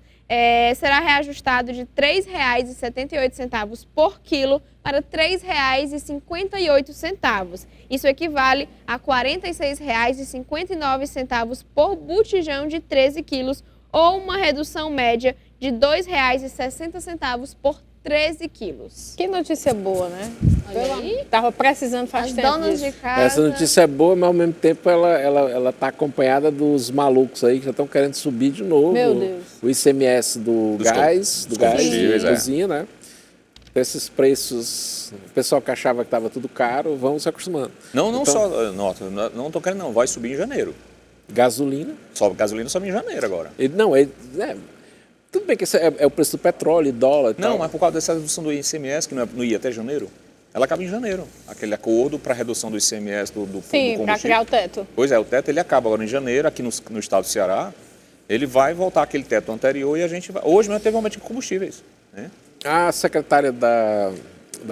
será reajustado de R$ 3,78 por quilo para R$ 3,58. Isso equivale a R$ 46,59 por botijão de 13 quilos ou uma redução média de R$ 2,60 por 13 quilos. Que notícia boa, né? Tava precisando faz tempo donas de casa... Essa notícia é boa, mas ao mesmo tempo ela tá acompanhada dos malucos aí que já estão querendo subir de novo. Meu Deus. O ICMS do gás de cozinha, né? Esses preços, o pessoal que achava que estava tudo caro, vão se acostumando. Não estou querendo não, vai subir em janeiro. Gasolina? Gasolina sobe em janeiro agora. Tudo bem que esse é o preço do petróleo, dólar e Não, tal. mas por causa dessa redução do ICMS, que não ia até janeiro, ela acaba em janeiro. Aquele acordo para redução do ICMS do Sim, para criar o teto. Pois é, o teto ele acaba agora em janeiro, aqui no estado do Ceará. Ele vai voltar àquele teto anterior e a gente vai... Hoje mesmo teve um aumento de combustíveis, né? A secretária da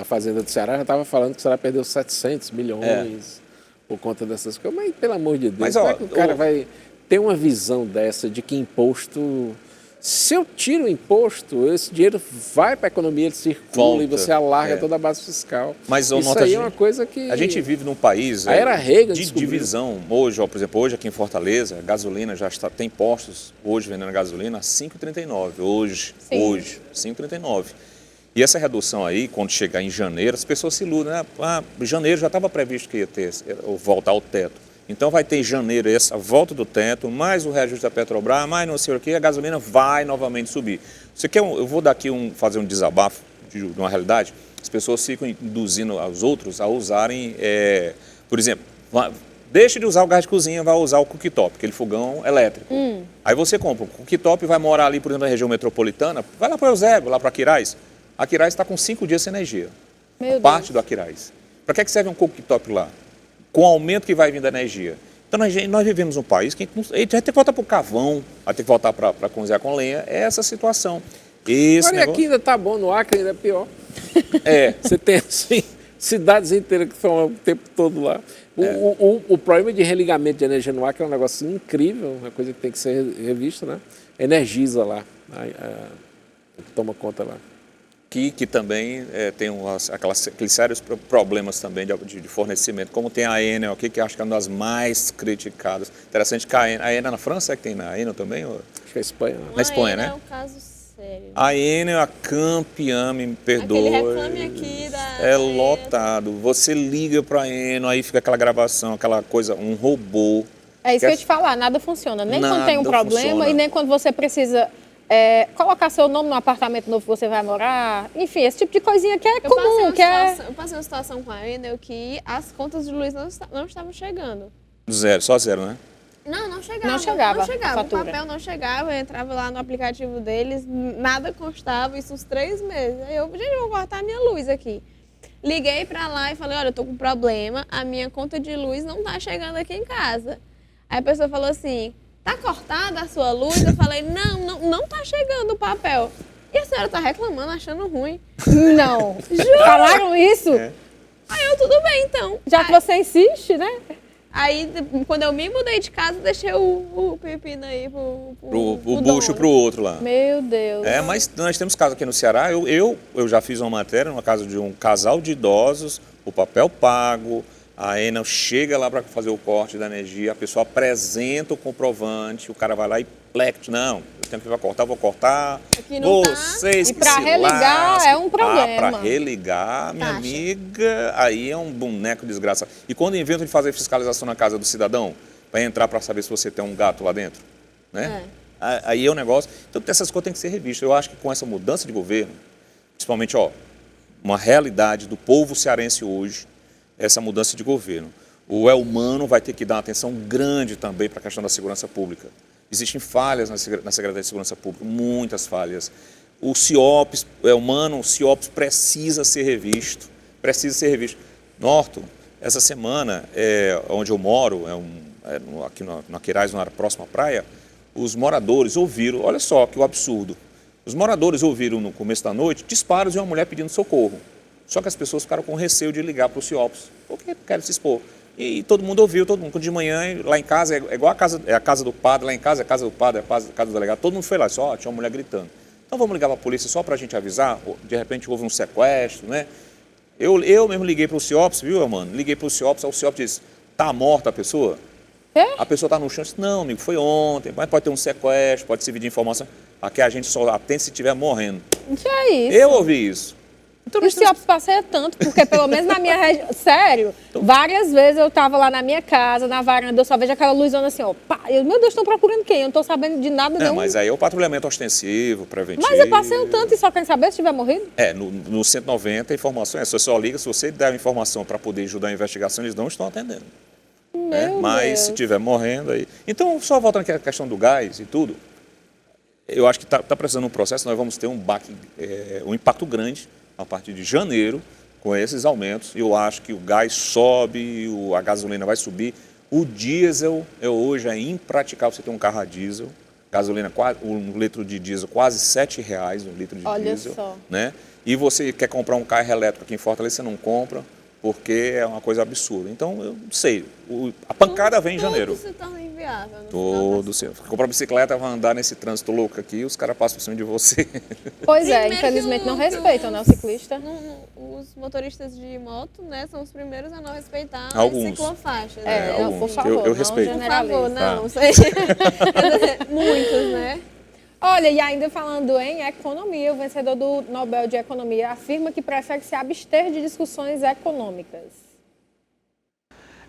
Fazenda do Ceará já estava falando que o Ceará perdeu 700 milhões por conta dessas coisas. Mas, pelo amor de Deus, mas, como é que o cara vai ter uma visão dessa de que imposto... Se eu tiro o imposto, esse dinheiro vai para a economia, ele circula e você alarga toda a base fiscal. Mas isso aí é uma coisa que... A gente vive num país de divisão. Hoje, por exemplo, hoje aqui em Fortaleza, a gasolina tem postos hoje vendendo gasolina a R$ 5,39. Hoje, 5,39. E essa redução aí, quando chegar em janeiro, as pessoas se iludem, né? Janeiro já estava previsto que ia voltar ao teto. Então vai ter em janeiro essa volta do teto, mais o reajuste da Petrobras, mais não sei o que, a gasolina vai novamente subir. Você quer eu vou daqui fazer um desabafo de uma realidade. As pessoas ficam induzindo aos outros a usarem, por exemplo, deixa de usar o gás de cozinha, vai usar o cooktop, aquele fogão elétrico. Aí você compra o cooktop e vai morar ali, por exemplo, na região metropolitana, vai lá para o Eusébio, lá para Aquiraz. A Aquiraz está com 5 dias sem energia. Parte do Aquiraz. Para que serve um cooktop lá? Com o aumento que vai vir da energia. Então, nós vivemos num país que a gente vai ter que voltar para o carvão, vai ter que voltar para cozinhar com lenha. É essa situação. Agora aqui ainda está bom, no Acre ainda é pior. Você tem, assim, cidades inteiras que estão o tempo todo lá. O problema de religamento de energia no Acre é um negócio incrível, uma coisa que tem que ser revista, né? Energisa lá, toma conta lá. Que também tem aqueles sérios problemas também de fornecimento, como tem a Enel aqui, que acho que é uma das mais criticadas. Interessante que a Enel na França é que tem na Enel também? Acho que é a Espanha. Na Espanha, né? É um caso sério. A Enel é a campeã, me perdoe. Aquele reclame aqui é lotado. Você liga para a Enel, aí fica aquela gravação, aquela coisa, um robô. É isso que eu ia te falar, nada funciona. Nem quando tem um problema e nem quando você precisa... colocar seu nome no apartamento novo que você vai morar, enfim, esse tipo de coisinha que é comum. Eu passei uma situação com a Enel que as contas de luz não estavam chegando. Só zero, né? Não chegava. Não chegava. O papel não chegava, eu entrava lá no aplicativo deles, nada constava, isso uns 3 meses. Aí eu vou cortar a minha luz aqui. Liguei pra lá e falei, olha, eu tô com problema, a minha conta de luz não tá chegando aqui em casa. Aí a pessoa falou assim... Tá cortada a sua luz? Eu falei, não tá chegando o papel. E a senhora tá reclamando, achando ruim. Não. Juro. Falaram isso? Aí eu, tudo bem, então. Já que você insiste, né? Aí, quando eu me mudei de casa, deixei o pepino aí pro bucho pro outro lá. Meu Deus. Mas nós temos casos aqui no Ceará. Eu já fiz uma matéria numa casa de um casal de idosos, o papel pago, a Enel chega lá para fazer o corte da energia, a pessoa apresenta o comprovante, o cara vai lá e plect, não, eu tenho que vou cortar, vocês E que para se religar lasquem. é um problema. Para religar, minha amiga, aí é um boneco desgraçado. E quando inventam de fazer fiscalização na casa do cidadão, para entrar para saber se você tem um gato lá dentro, né? Aí é um negócio. Então, essas coisas têm que ser revistas. Eu acho que com essa mudança de governo, principalmente, uma realidade do povo cearense hoje, essa mudança de governo. O Elmano vai ter que dar uma atenção grande também para a questão da segurança pública. Existem falhas na Secretaria de Segurança Pública, muitas falhas. O CIOPS, o CIOPS precisa ser revisto, Norton, essa semana, onde eu moro, aqui no Aquiraz, na próxima praia, os moradores ouviram, olha só que o absurdo, os moradores ouviram no começo da noite disparos de uma mulher pedindo socorro. Só que as pessoas ficaram com receio de ligar para o CIOPS, porque querem se expor. E todo mundo ouviu, quando de manhã, lá em casa, é igual a casa do padre, lá em casa é a casa do padre, é a casa do delegado, todo mundo foi lá, só tinha uma mulher gritando. Então vamos ligar para a polícia só para a gente avisar, de repente houve um sequestro, né? Eu mesmo liguei para o CIOPS, viu, mano? Liguei para o CIOPS disse, tá morta a pessoa? A pessoa está no chão, disse, não, amigo, foi ontem, mas pode ter um sequestro, pode servir de informação. Aqui a gente só atende se estiver morrendo. Que é isso? Eu ouvi isso. Então, e o CIOPS passeia tanto, porque pelo menos na minha região, sério, várias vezes eu estava lá na minha casa, na varanda, eu só vejo aquela luzona assim, pá, meu Deus, estão procurando quem? Eu não estou sabendo de nada nenhum. Mas aí é o patrulhamento ostensivo, preventivo. Mas eu passeio tanto e só querem saber se tiver morrido? No 190 a informação você só liga, se você der informação para poder ajudar a investigação, eles não estão atendendo. Mas se tiver morrendo aí... Então, só voltando aqui à questão do gás e tudo, eu acho que está precisando de um processo, nós vamos ter um impacto grande a partir de janeiro, com esses aumentos. Eu acho que o gás sobe, a gasolina vai subir. O diesel, hoje é impraticável você ter um carro a diesel. Gasolina, um litro de diesel, quase R$7 um litro de diesel. Olha só. Né? E você quer comprar um carro elétrico aqui em Fortaleza, você não compra, porque é uma coisa absurda. Então, eu não sei, a pancada vem em janeiro. Tudo se torna inviável. Tudo. Você comprar bicicleta, vai andar nesse trânsito louco aqui, os caras passam por cima de você. Pois é, infelizmente não respeitam, né, o ciclista. Os motoristas de moto, né, são os primeiros a não respeitar alguns. As ciclofaixas. Alguns. Por favor, eu respeito. Por favor, não sei. Muitos, né? Olha, e ainda falando em economia, o vencedor do Nobel de Economia afirma que prefere se abster de discussões econômicas.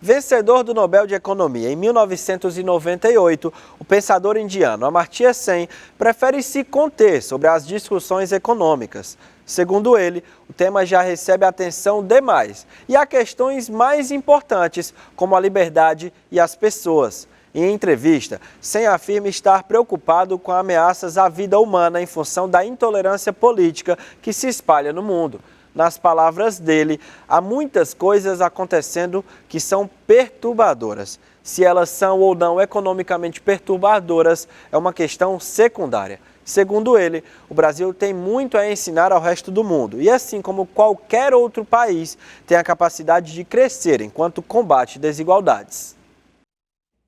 Vencedor do Nobel de Economia em 1998, o pensador indiano Amartya Sen prefere se conter sobre as discussões econômicas. Segundo ele, o tema já recebe atenção demais e há questões mais importantes, como a liberdade e as pessoas. Em entrevista, Sen afirma estar preocupado com ameaças à vida humana em função da intolerância política que se espalha no mundo. Nas palavras dele, há muitas coisas acontecendo que são perturbadoras. Se elas são ou não economicamente perturbadoras, é uma questão secundária. Segundo ele, o Brasil tem muito a ensinar ao resto do mundo e, assim como qualquer outro país, tem a capacidade de crescer enquanto combate desigualdades.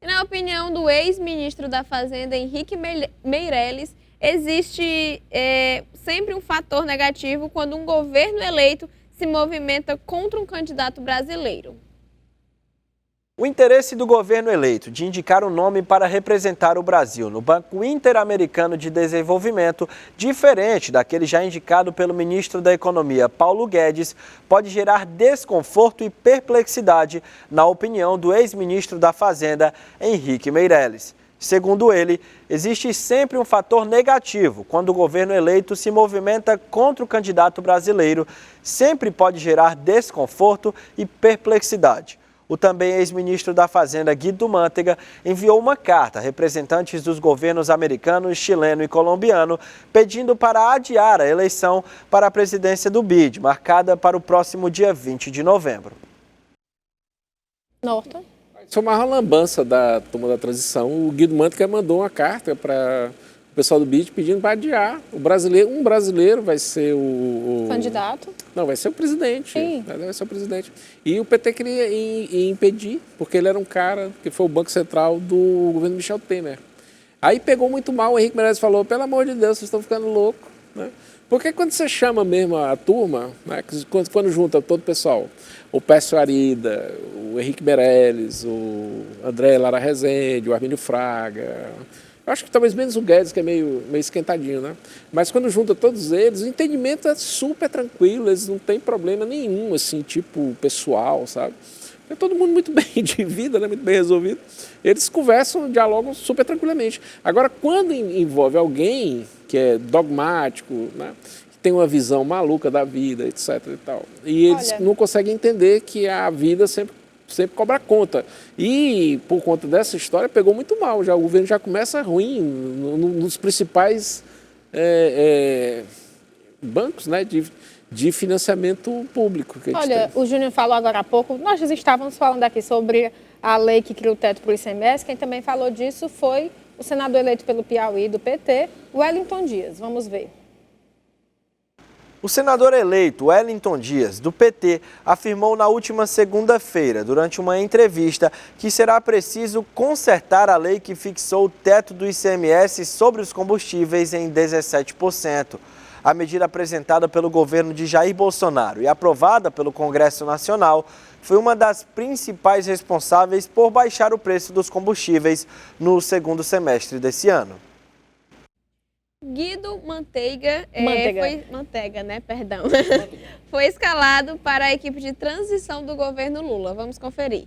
E na opinião do ex-ministro da Fazenda, Henrique Meirelles, existe sempre um fator negativo quando um governo eleito se movimenta contra um candidato brasileiro. O interesse do governo eleito de indicar um nome para representar o Brasil no Banco Interamericano de Desenvolvimento, diferente daquele já indicado pelo ministro da Economia, Paulo Guedes, pode gerar desconforto e perplexidade, na opinião do ex-ministro da Fazenda, Henrique Meirelles. Segundo ele, existe sempre um fator negativo quando o governo eleito se movimenta contra o candidato brasileiro, sempre pode gerar desconforto e perplexidade. O também ex-ministro da Fazenda, Guido Mantega, enviou uma carta a representantes dos governos americano, chileno e colombiano, pedindo para adiar a eleição para a presidência do BID, marcada para o próximo dia 20 de novembro. Norton? Foi uma lambança da turma da transição. O Guido Mantega mandou uma carta para o pessoal do BID pedindo para adiar. Um brasileiro vai ser o candidato? Não, vai ser o presidente. Sim. Vai ser o presidente. E o PT queria impedir, porque ele era um cara que foi o Banco Central do governo Michel Temer. Aí pegou muito mal, o Henrique Meirelles falou, pelo amor de Deus, vocês estão ficando loucos, né? Porque quando você chama mesmo a turma, né, quando junta todo o pessoal, o Pércio Arida, o Henrique Meirelles, o André Lara Rezende, o Armínio Fraga, eu acho que talvez menos o Guedes, que é meio esquentadinho, né? Mas quando junta todos eles, o entendimento é super tranquilo, eles não têm problema nenhum, assim, tipo pessoal, sabe? É todo mundo muito bem de vida, né? Muito bem resolvido. Eles conversam, dialogam super tranquilamente. Agora, quando envolve alguém que é dogmático, né? Que tem uma visão maluca da vida, etc. e tal, e eles não conseguem entender que a vida sempre cobra conta. E, por conta dessa história, pegou muito mal. O governo já começa ruim nos principais bancos, né? De financiamento público. Que Olha, o Júnior falou agora há pouco, nós estávamos falando aqui sobre a lei que cria o teto para o ICMS, quem também falou disso foi o senador eleito pelo Piauí do PT, Wellington Dias. Vamos ver. O senador eleito Wellington Dias, do PT, afirmou na última segunda-feira, durante uma entrevista, que será preciso consertar a lei que fixou o teto do ICMS sobre os combustíveis em 17%. A medida apresentada pelo governo de Jair Bolsonaro e aprovada pelo Congresso Nacional foi uma das principais responsáveis por baixar o preço dos combustíveis no segundo semestre desse ano. Guido Manteiga, foi escalado para a equipe de transição do governo Lula. Vamos conferir.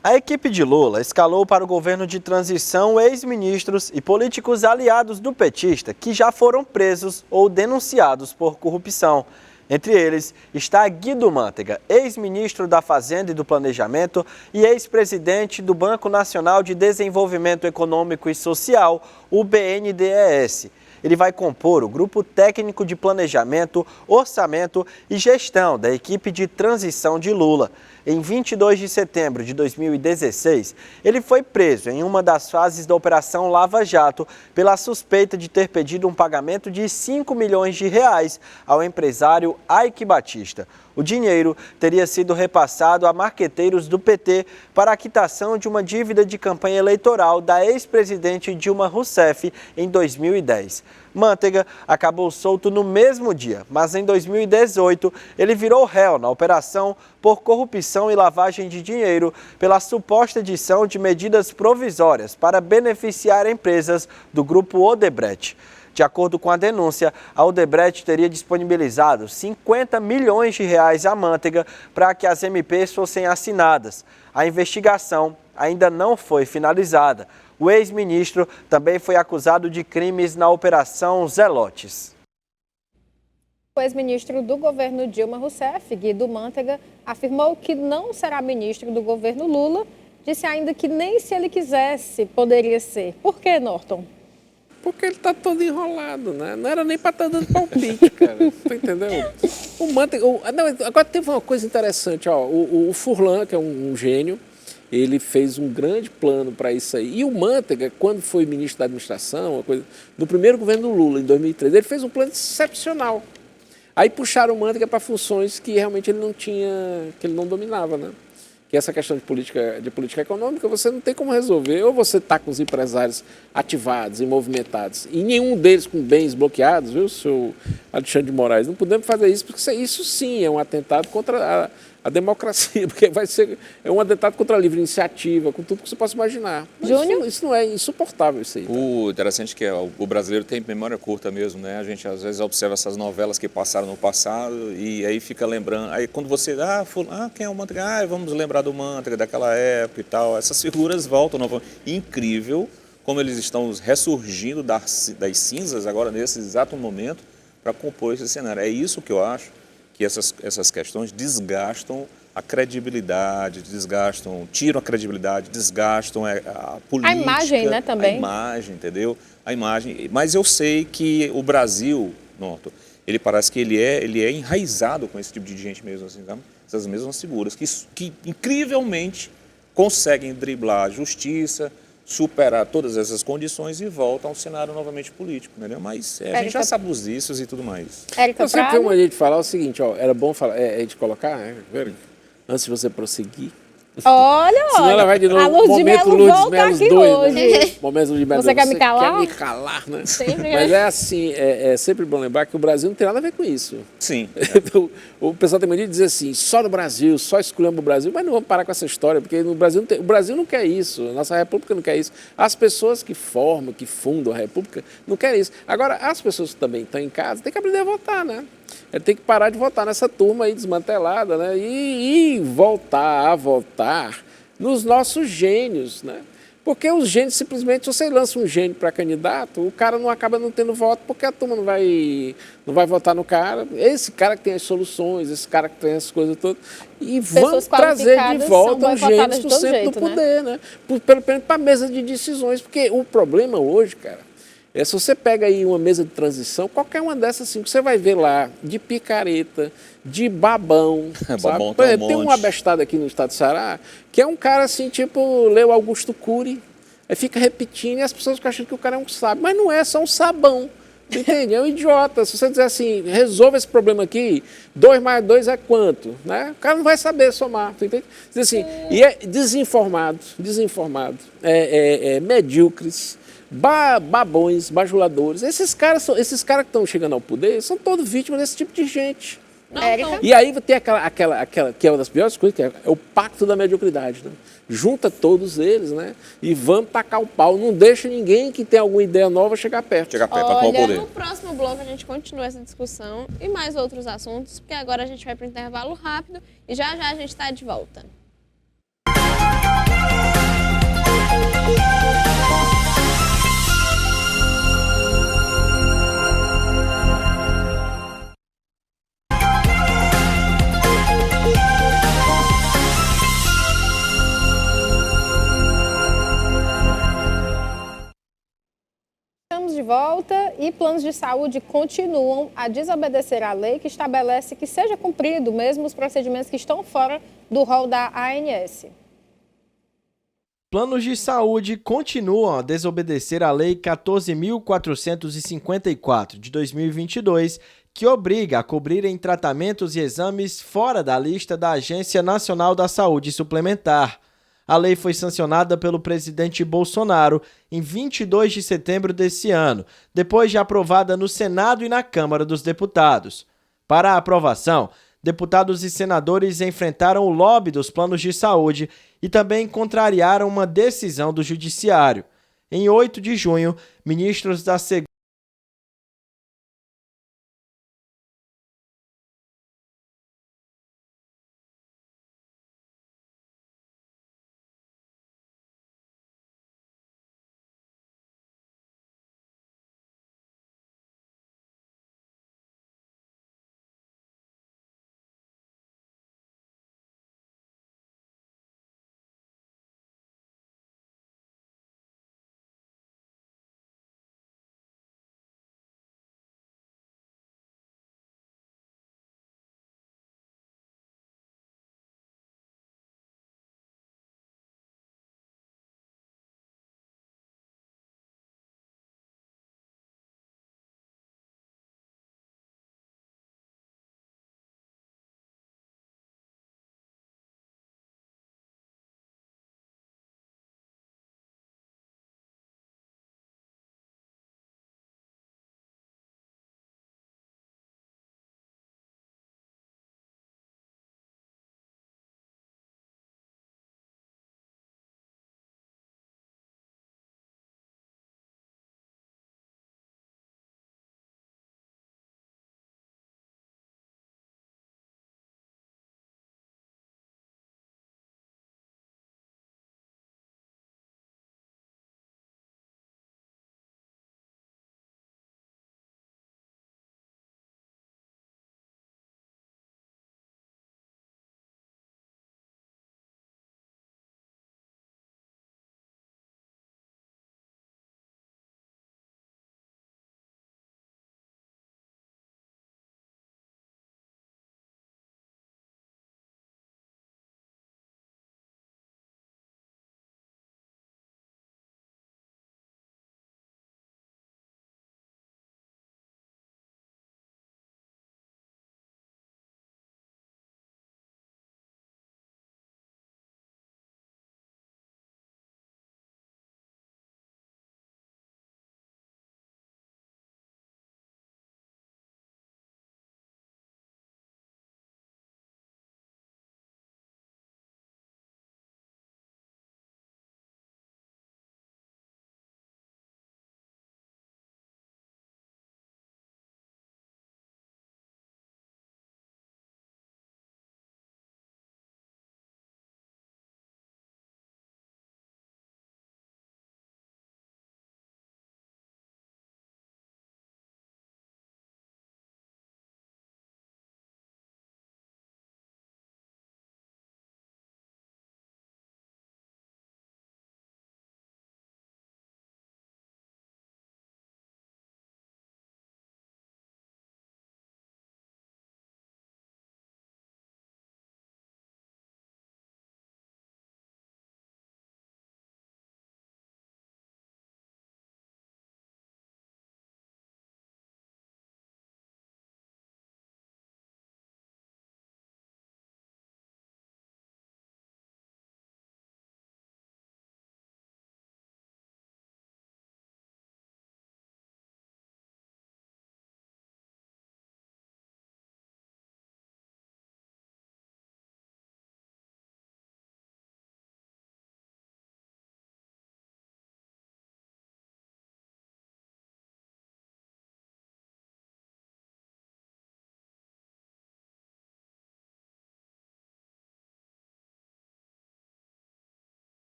A equipe de Lula escalou para o governo de transição ex-ministros e políticos aliados do petista que já foram presos ou denunciados por corrupção. Entre eles está Guido Manteiga, ex-ministro da Fazenda e do Planejamento e ex-presidente do Banco Nacional de Desenvolvimento Econômico e Social, o BNDES. Ele vai compor o Grupo Técnico de Planejamento, Orçamento e Gestão da equipe de transição de Lula. Em 22 de setembro de 2016, ele foi preso em uma das fases da Operação Lava Jato pela suspeita de ter pedido um pagamento de 5 milhões de reais ao empresário Aike Batista. O dinheiro teria sido repassado a marqueteiros do PT para a quitação de uma dívida de campanha eleitoral da ex-presidente Dilma Rousseff em 2010. Manteiga acabou solto no mesmo dia, mas em 2018 ele virou réu na operação por corrupção e lavagem de dinheiro pela suposta edição de medidas provisórias para beneficiar empresas do grupo Odebrecht. De acordo com a denúncia, a Odebrecht teria disponibilizado 50 milhões de reais à Manteiga para que as MPs fossem assinadas. A investigação ainda não foi finalizada. O ex-ministro também foi acusado de crimes na Operação Zelotes. O ex-ministro do governo Dilma Rousseff, Guido Manteiga, afirmou que não será ministro do governo Lula. Disse ainda que nem se ele quisesse poderia ser. Por que, Norton? Porque ele está todo enrolado, né? Não era nem para estar dando palpite, cara. Tá entendendo? O Manteiga... agora teve uma coisa interessante, ó. O Furlan, que é um gênio, ele fez um grande plano para isso aí. E o Manteiga, quando foi ministro da administração, no primeiro governo do Lula, em 2013, ele fez um plano excepcional. Aí puxaram o Manteiga para funções que realmente ele não tinha, que ele não dominava, né? Que essa questão de política econômica você não tem como resolver. Ou você está com os empresários ativados e movimentados, e nenhum deles com bens bloqueados, viu, seu Alexandre de Moraes? Não podemos fazer isso, porque isso sim é um atentado contra a democracia, porque é um atentado contra a livre iniciativa, com tudo que você possa imaginar. Júnior? Isso não é insuportável, isso aí. Tá? O interessante é que o brasileiro tem memória curta mesmo, né? A gente às vezes observa essas novelas que passaram no passado e aí fica lembrando. Aí quando você, quem é o Manteiga? Vamos lembrar do Manteiga, daquela época e tal. Essas figuras voltam novamente. Incrível como eles estão ressurgindo das cinzas agora nesse exato momento para compor esse cenário. É isso que eu acho que essas questões desgastam a credibilidade, tiram a credibilidade, desgastam a política. A imagem, né, também. A imagem, entendeu? A imagem. Mas eu sei que o Brasil, Norton, ele parece que ele é enraizado com esse tipo de gente mesmo, assim, sabe? Essas mesmas figuras que incrivelmente conseguem driblar a justiça, superar todas essas condições e voltam ao cenário novamente político, entendeu? Mas a gente já sabe os vícios e tudo mais. Eu sempre tenho uma ideia de falar o seguinte, ó, era bom falar, de colocar, antes de você prosseguir, Olha, Senão ela vai de novo. A Lourdes de Momento Melo Lourdes volta Melo aqui 2, hoje. né? Momento Lourdes Melo. Você quer me calar? Quer me calar, né? Sempre, Mas né? é assim, é sempre bom lembrar que o Brasil não tem nada a ver com isso. Sim. O pessoal tem mania de dizer assim, só no Brasil, só escolhemos o Brasil, mas não vamos parar com essa história, porque no Brasil o Brasil não quer isso, a nossa República não quer isso. As pessoas que formam, que fundam a República, não querem isso. Agora, as pessoas que também estão em casa, tem que aprender a votar, né? Tem que parar de votar nessa turma aí desmantelada, né? E voltar a votar nos nossos gênios, né? Porque os gênios, simplesmente, se você lança um gênio para candidato, o cara não acaba não tendo voto, porque a turma não vai votar no cara. Esse cara que tem as soluções, esse cara que tem as coisas todas. E vamos trazer de volta os gênios do centro do poder, né? Pelo menos para a mesa de decisões, porque o problema hoje, cara, se você pega aí uma mesa de transição, qualquer uma dessas assim, que você vai ver lá, de picareta, de babão, Babão sabe? tem um Tem um monte. abestado aqui no estado do Ceará, que é um cara assim, tipo, leu Augusto Cury, aí fica repetindo e as pessoas ficam achando que o cara é um sábio, mas não é, só um sabão, tu entende? É um idiota. Se você dizer assim, resolva esse problema aqui, 2 mais 2 é quanto? Né? O cara não vai saber somar, tu entende? Diz assim, e é desinformado, medíocres, babões, bajuladores. Esses caras que estão chegando ao poder são todos vítimas desse tipo de gente. E aí tem aquela que é uma das piores coisas, que é o pacto da mediocridade, né? Junta todos eles, né? E vamos tacar o pau. Não deixa ninguém que tem alguma ideia nova chegar perto. Chegar perto, para tomar o poder. No próximo bloco a gente continua essa discussão e mais outros assuntos, porque agora a gente vai para o intervalo rápido e já a gente está de volta. Estamos de volta e planos de saúde continuam a desobedecer a lei que estabelece que seja cumprido mesmo os procedimentos que estão fora do rol da ANS. Planos de saúde continuam a desobedecer a Lei 14.454 de 2022, que obriga a cobrirem tratamentos e exames fora da lista da Agência Nacional da Saúde Suplementar. A lei foi sancionada pelo presidente Bolsonaro em 22 de setembro desse ano, depois de aprovada no Senado e na Câmara dos Deputados. Para a aprovação, deputados e senadores enfrentaram o lobby dos planos de saúde e também contrariaram uma decisão do Judiciário. Em 8 de junho, ministros da